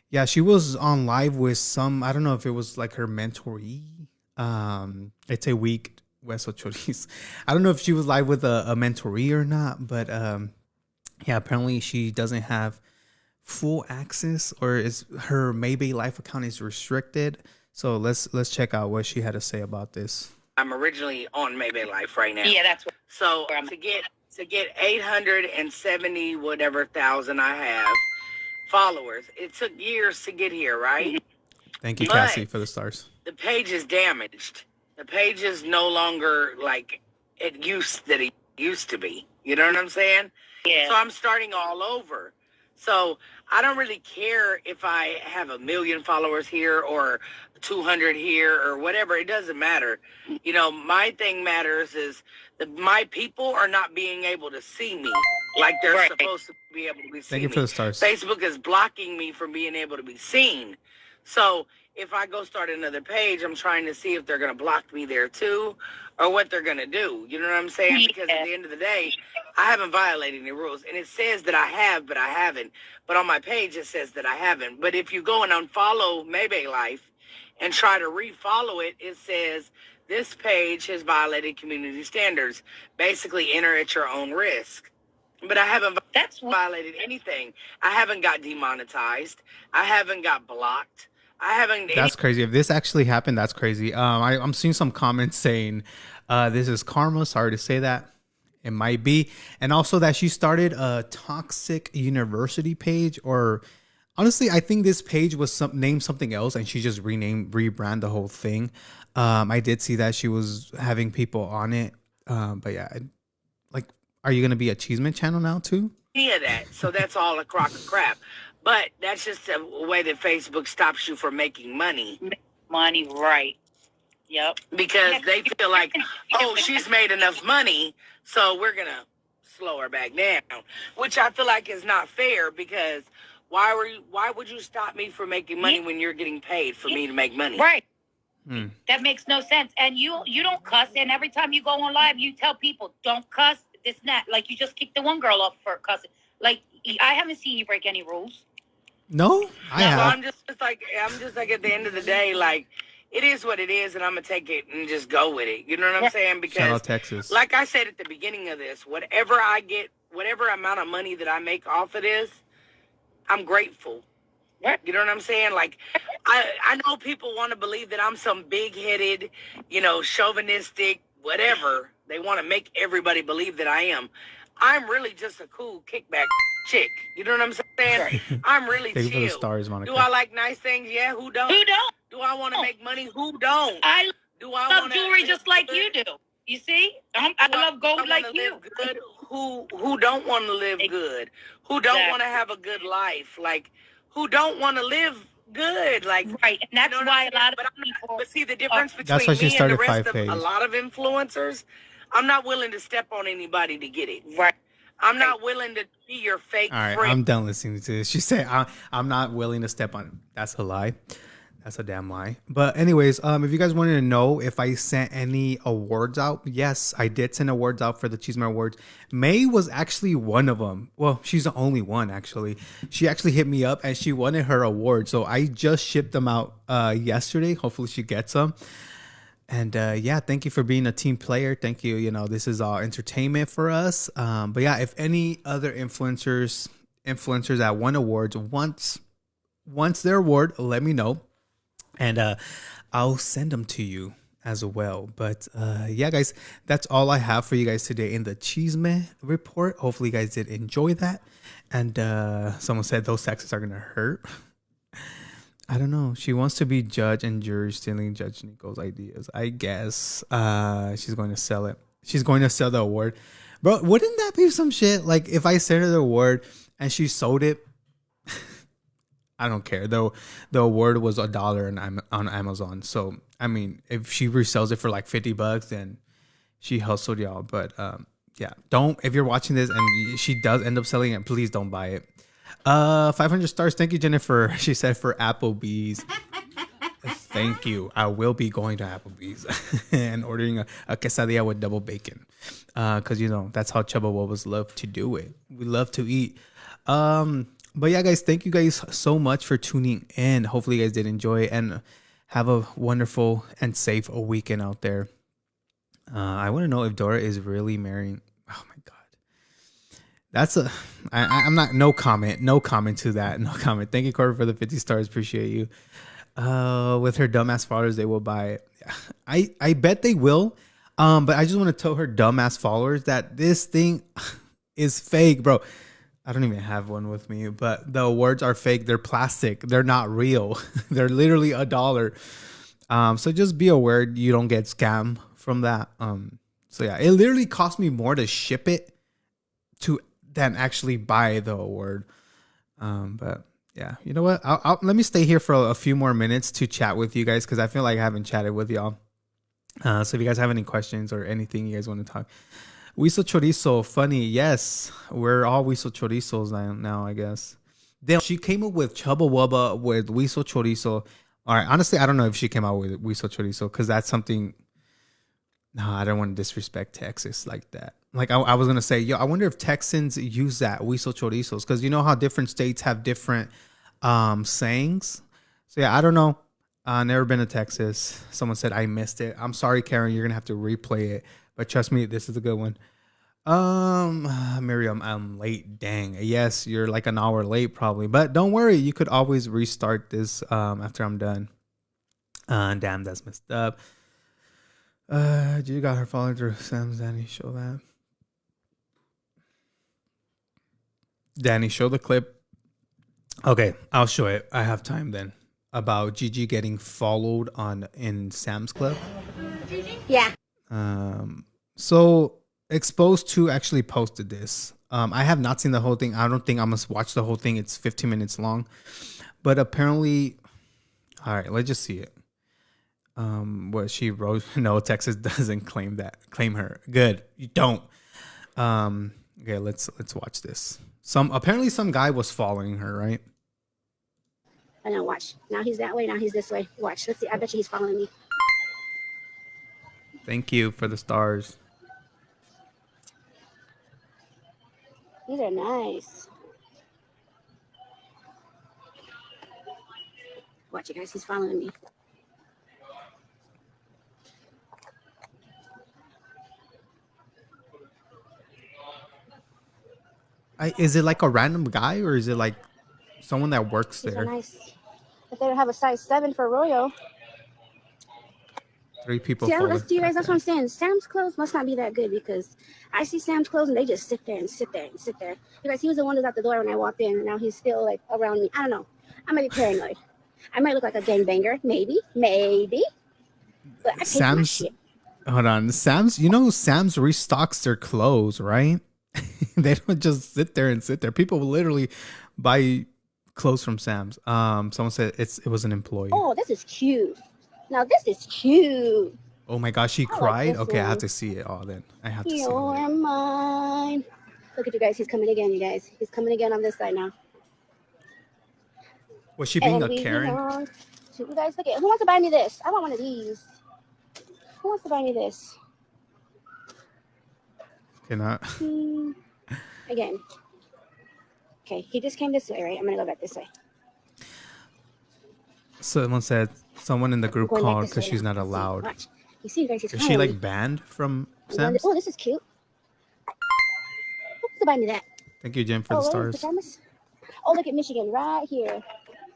yeah, she was on live with some, I don't know if it was like her mentoree. It's a week, Hueso Chorizo. I don't know if she was live with a mentoree or not, but yeah, apparently she doesn't have full access, or is her Maybe Life account is restricted. So let's check out what she had to say about this. I'm originally on Maybe Life right now. Yeah, that's what. So to get 870 whatever thousand I have followers, it took years to get here, right? Thank you, But Cassie, for the stars. the page is damaged. The page is no longer like it used to be. You know what I'm saying? Yeah. So I'm starting all over. So I don't really care if I have 1 million followers here or 200 here or whatever. It doesn't matter. You know, my thing matters is that my people are not being able to see me like they're Right. supposed to be able to be seen. Thank you for the stars. Facebook is blocking me from being able to be seen. So if I go start another page, I'm trying to see if they're going to block me there too or what they're going to do. You know what I'm saying? Because at the end of the day, I haven't violated any rules. And it says that I have, but I haven't. But on my page, it says that I haven't. But if you go and unfollow Maybe Life and try to refollow it, it says this page has violated community standards. Basically, enter at your own risk. But I haven't violated anything. I haven't got demonetized. I haven't got blocked. I haven't. That's crazy. If this actually happened, that's crazy. I'm seeing some comments saying this is karma. Sorry to say that. It might be. And also that she started a toxic university page, or honestly, I think this page was named something else and she just rebrand the whole thing. I did see that she was having people on it. But yeah, like, are you going to be a CHISME channel now too? Of that. So that's all a crock of crap. But that's just a way that Facebook stops you from making money. Money, right. Yep. Because they feel like, oh, she's made enough money, so we're going to slow her back down. Which I feel like is not fair, because why would you stop me from making money when you're getting paid for me to make money? Right. That makes no sense. And you don't cuss, and every time you go on live, you tell people, don't cuss, this and that. Like, you just kicked the one girl off for cussing. Like, I haven't seen you break any rules. No, I So have. I'm just like at the end of the day, like it is what it is, and I'm gonna take it and just go with it. You know what I'm saying? Shout Because, out Texas. like I said at the beginning of this, whatever I get, whatever amount of money that I make off of this, I'm grateful. You know what I'm saying? Like, I know people want to believe that I'm some big headed, chauvinistic, whatever. They want to make everybody believe that I am. I'm really just a cool kickback chick. You know what I'm saying? I'm really Thank you for the chill. stars, Monica. Do I like nice things? Yeah, who don't? Who don't? Do I want to make money? Who don't? I Do I love wanna jewelry live just like good? you do. You see? I love gold like you. Good? Who don't want to live good? Who don't want to have a good life? Like, who don't want to live good? Like, Right, and that's why a lot of but people. but see the difference That's why between she me and the started rest 5 of a page. lot of influencers. I'm not willing to step on anybody to get it. Right. I'm not willing to be your fake All right, friend. I'm done listening to this. She said, I'm not willing to step on it. That's a lie. That's a damn lie. But anyways, if you guys wanted to know if I sent any awards out, yes, I did send awards out for the CHISME Awards. May was actually one of them. Well, she's the only one, actually. She actually hit me up and she wanted her award. So I just shipped them out yesterday. Hopefully she gets them. And yeah, thank you for being a team player. Thank you. You know, this is all entertainment for us. But yeah, if any other influencers that won awards wants their award, let me know. And I'll send them to you as well. But yeah, guys, that's all I have for you guys today in the CHISME report. Hopefully you guys did enjoy that. And someone said those taxes are going to hurt. I don't know. She wants to be judge and jury, stealing Judge Nico's ideas. I guess she's going to sell it. She's going to sell the award. Bro, wouldn't that be some shit? Like if I sent her the award and she sold it, I don't care. Though the award was $1 on Amazon. So, I mean, if she resells it for like $50, then she hustled y'all. But yeah, if you're watching this and she does end up selling it, please don't buy it. 500 stars. Thank you, Jennifer. She said for Applebee's. Thank you. I will be going to Applebee's and ordering a quesadilla with double bacon. Because, that's how Chubba Wubas love to do it. We love to eat. But yeah, guys, thank you guys so much for tuning in. Hopefully you guys did enjoy and have a wonderful and safe weekend out there. I want to know if Dora is really marrying. Oh my God. I'm not, no comment to that. No comment. Thank you, Corey, for the 50 stars. Appreciate you. With her dumbass followers, they will buy it. I bet they will. But I just want to tell her dumbass followers that this thing is fake, bro. I don't even have one with me, but the awards are fake. They're plastic. They're not real. They're literally $1. So just be aware you don't get scammed from that. So yeah, it literally cost me more to ship it than actually buy the award. But yeah, you know what? I'll let me stay here for a few more minutes to chat with you guys because I feel like I haven't chatted with y'all. So if you guys have any questions or anything you guys want to talk. Huizo chorizo, funny. Yes, we're all huizo chorizos now, I guess. Then she came up with Chubba Wubba with huizo chorizo. All right, honestly, I don't know if she came out with huizo chorizo because that's something. No, I don't want to disrespect Texas like that. Like I was gonna say, I wonder if Texans use that huizo chorizos because you know how different states have different sayings. So yeah, I don't know. Never been to Texas. Someone said I missed it. I'm sorry, Karen. You're gonna have to replay it. But trust me, this is a good one. Miriam, I'm late. Dang. Yes, you're like an hour late probably. But don't worry, you could always restart this after I'm done. Damn, that's messed up. You got her following through Sam's Danny. Show that. Danny, show the clip. Okay, I'll show it. I have time then. About Gigi getting followed in Sam's Club. Yeah. So Exposed 2 actually posted this. I have not seen the whole thing. I don't think I must watch the whole thing. It's 15 minutes long. But apparently, all right, let's just see it. What she wrote, no, Texas doesn't claim her. Good. You don't. Okay, let's watch this. Apparently some guy was following her, right? I know, watch. Now he's that way, now he's this way. Watch. Let's see. I bet you he's following me. Thank you for the stars. These are nice. Watch it, guys. He's following me. Is it like a random guy or is it like someone that works These are there? nice. If they don't have a size 7 for Royal. 3 people. See, Follow. you guys, that's what I'm saying. Sam's clothes must not be that good because I see Sam's clothes and they just sit there and sit there and sit there. You guys, he was the one that was at the door when I walked in, and now he's still like around me. I don't know. I might be paranoid. I might look like a gangbanger. Maybe. But I pay for my Sam's. shit. Hold on, Sam's. You know, Sam's restocks their clothes, right? They don't just sit there and sit there. People will literally buy clothes from Sam's. Someone said it was an employee. Oh, this is cute. Now this is cute. Oh my gosh, she like cried. this Okay, I one. have to see it. Oh, then I have to see it. You're mine. Look at you guys. He's coming again, you guys. He's coming again on this side now. Was she being And a we Karen? belong to you guys. Look at who wants to buy me this? I want one of these. Who wants to buy me this? Cannot. Again. Okay, he just came this way, right? I'm gonna go back this way. Someone said someone in the group Going back called this because way she's now. not Let's see. allowed. Watch. You see, you guys, he's Is she following like me. banned from I'm going Sam's? oh, this is cute. Who wants to buy me that? Thank you, Jim, for Oh, the what is stars. pajamas? Oh, look at Michigan right here.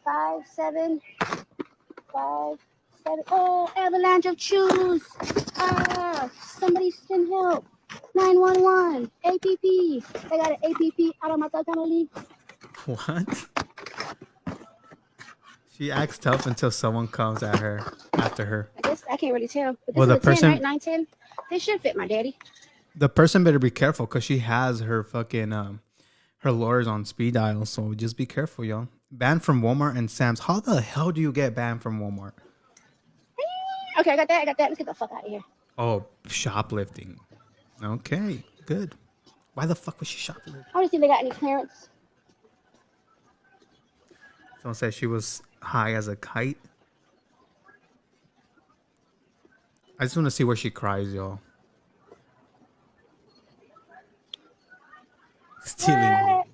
5, 7, 5, 7. Oh, avalanche of shoes. Ah, somebody send help. 911. APP. I got an APP out of my family. What? She acts tough until someone comes at her after her. I guess I can't really tell. But this Well, is the a 10, person- right? 9, 10. They should fit my daddy. The person better be careful because she has her fucking her lures on speed dial. So just be careful, y'all. Banned from Walmart and Sam's. How the hell do you get banned from Walmart? Okay, I got that. Let's get the fuck out of here. Oh, shoplifting. Okay, good. Why the fuck was she shoplifting? I want to see if they got any clearance. Someone said she was high as a kite. I just want to see where she cries, y'all. Stealing. What?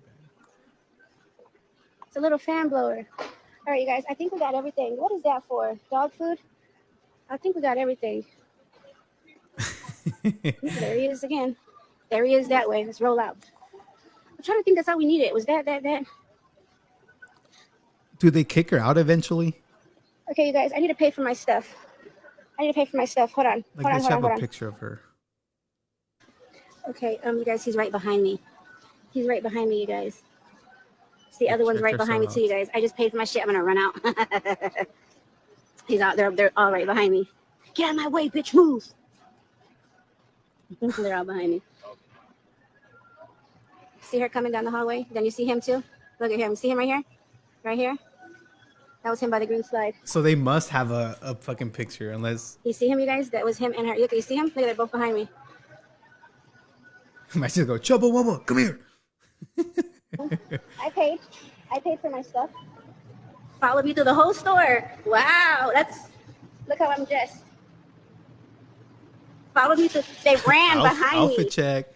It's a little fan blower. All right, you guys. I think we got everything. What is that for? Dog food? I think we got everything. There he is again. There he is that way. Let's roll out. I'm trying to think that's all we needed. Was that? Do they kick her out eventually? Okay, you guys. I need to pay for my stuff. Hold on. Like, let's have a picture of her. Okay, you guys. He's right behind me. You guys. The other one's Check right behind me yourself too, you guys. I just paid for my shit. I'm gonna run out. He's out there. They're all right behind me. Get out of my way, bitch. Move. They're all behind me. See her coming down the hallway? Then you see him too? Look at him. See him right here? Right here? That was him by the green slide. So they must have a fucking picture unless... You see him, you guys? That was him and her. Look, you see him? Look, they're both behind me. Might just go, Chubba Wubba, come here. I paid for my stuff. Followed me through the whole store. Wow, look how I'm dressed. Followed me through. They ran behind Outfit me. check.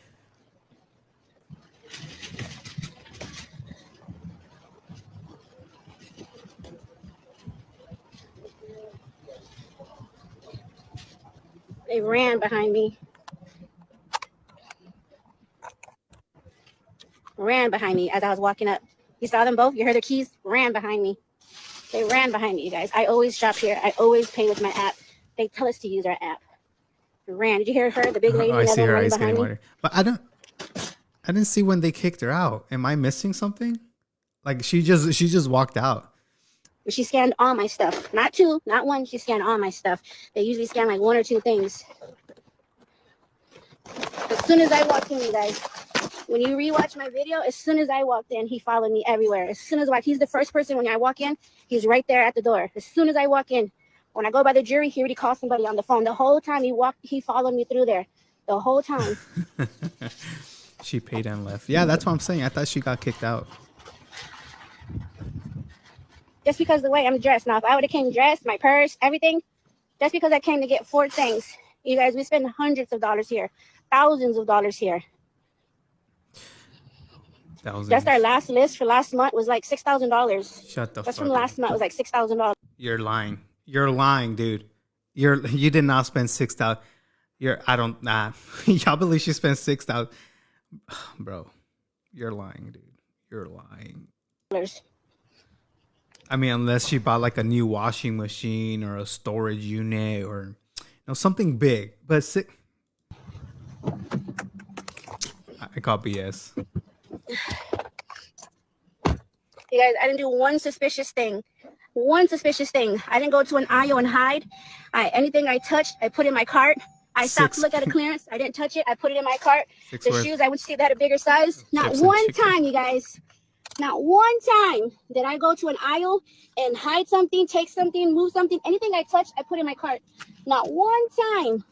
They ran behind me. Ran behind me as I was walking up. You saw them both? You heard their keys? Ran behind me. They ran behind me, you guys. I always shop here. I always pay with my app. They tell us to use our app. Ran. Did you hear her? The big lady. I see her running ice behind skating me? water. But I didn't see when they kicked her out. Am I missing something? Like she just walked out. She scanned all my stuff. Not two, not one. She scanned all my stuff. They usually scan like 1 or 2 things. As soon as I walked in, you guys, when you rewatch my video, as soon as I walked in, he followed me everywhere. As soon as he's the first person when I walk in, he's right there at the door. As soon as I walk in, when I go by the jury, he already called somebody on the phone. The whole time he followed me through there. The whole time. She paid and left. Yeah, that's what I'm saying. I thought she got kicked out. Just because of the way I'm dressed. Now, if I would have came dressed, my purse, everything, just because I came to get 4 things. You guys, we spend hundreds of dollars here. Thousands of dollars here. Thousands. Just our last list for last month was like $6,000. Shut the Just fuck from up. last month was like $6,000. You're lying. You're lying, dude. You did not spend 6,000. Y'all believe she spent 6,000. Bro, you're lying, dude. You're lying. I mean, unless she bought like a new washing machine or a storage unit or something big. But I call BS. You guys, I didn't do one suspicious thing. One suspicious thing. I didn't go to an aisle and hide. Anything I touched, I put in my cart. I stopped to look at a clearance. I didn't touch it. I put it in my cart. The shoes, I would see that a bigger size. Not one time, you guys. Not one time did I go to an aisle and hide something, take something, move something. Anything I touched, I put in my cart. Not one time.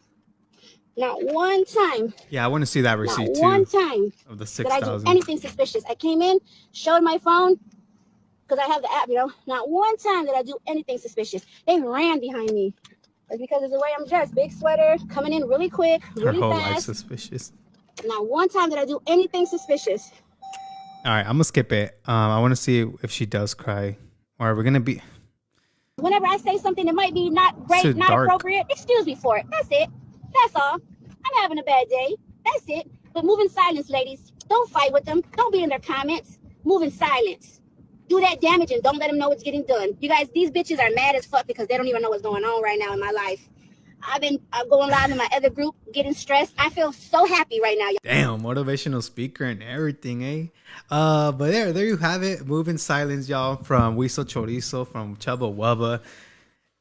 Not one time. Yeah, I want to see that receipt Not too. One time of the did I do 6,000. anything suspicious. I came in, showed my phone, because I have the app, Not one time did I do anything suspicious. They ran behind me. It's because of the way I'm dressed. Big sweater, coming in really quick, really Her whole fast. life suspicious. Not one time did I do anything suspicious. All right, I'm going to skip it. I want to see if she does cry. Or we're going to be... Whenever I say something that might be not great, Too not dark. appropriate, excuse me for it. That's it. That's all. I'm having a bad day. That's it. But move in silence, ladies. Don't fight with them. Don't be in their comments. Move in silence. Do that damage and don't let them know it's getting done. You guys, these bitches are mad as fuck because they don't even know what's going on right now in my life. I'm going live in my other group, getting stressed. I feel so happy right now. Damn, motivational speaker and everything, eh? But there you have it. Move in silence, y'all, from Huizo Chorizo, from Chubba Wubba.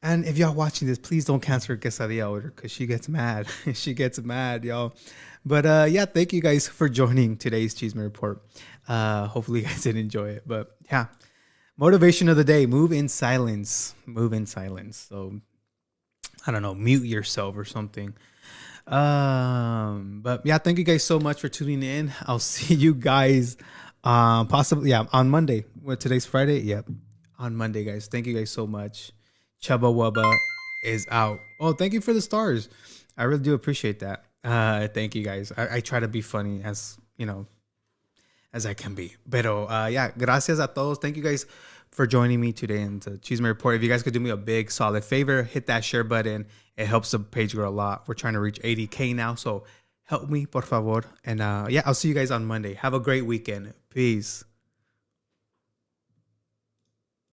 And if y'all watching this, please don't cancel her quesadilla order because she gets mad. She gets mad, y'all. But yeah, thank you guys for joining today's CHISME Report. Hopefully you guys did enjoy it. But yeah, motivation of the day, move in silence. Move in silence. So I don't know, mute yourself or something. But yeah, thank you guys so much for tuning in. I'll see you guys possibly on Monday. What, today's Friday? Yep. On Monday, guys. Thank you guys so much. Chubba Wubba is out. Oh, thank you for the stars. I really do appreciate that. Thank you guys. I try to be funny as as I can be. Pero yeah, gracias a todos. Thank you guys for joining me today in the CHISME Report. If you guys could do me a big solid favor, hit that share button. It helps the page grow a lot. We're trying to reach 80K now, so help me, por favor. And yeah, I'll see you guys on Monday. Have a great weekend. Peace.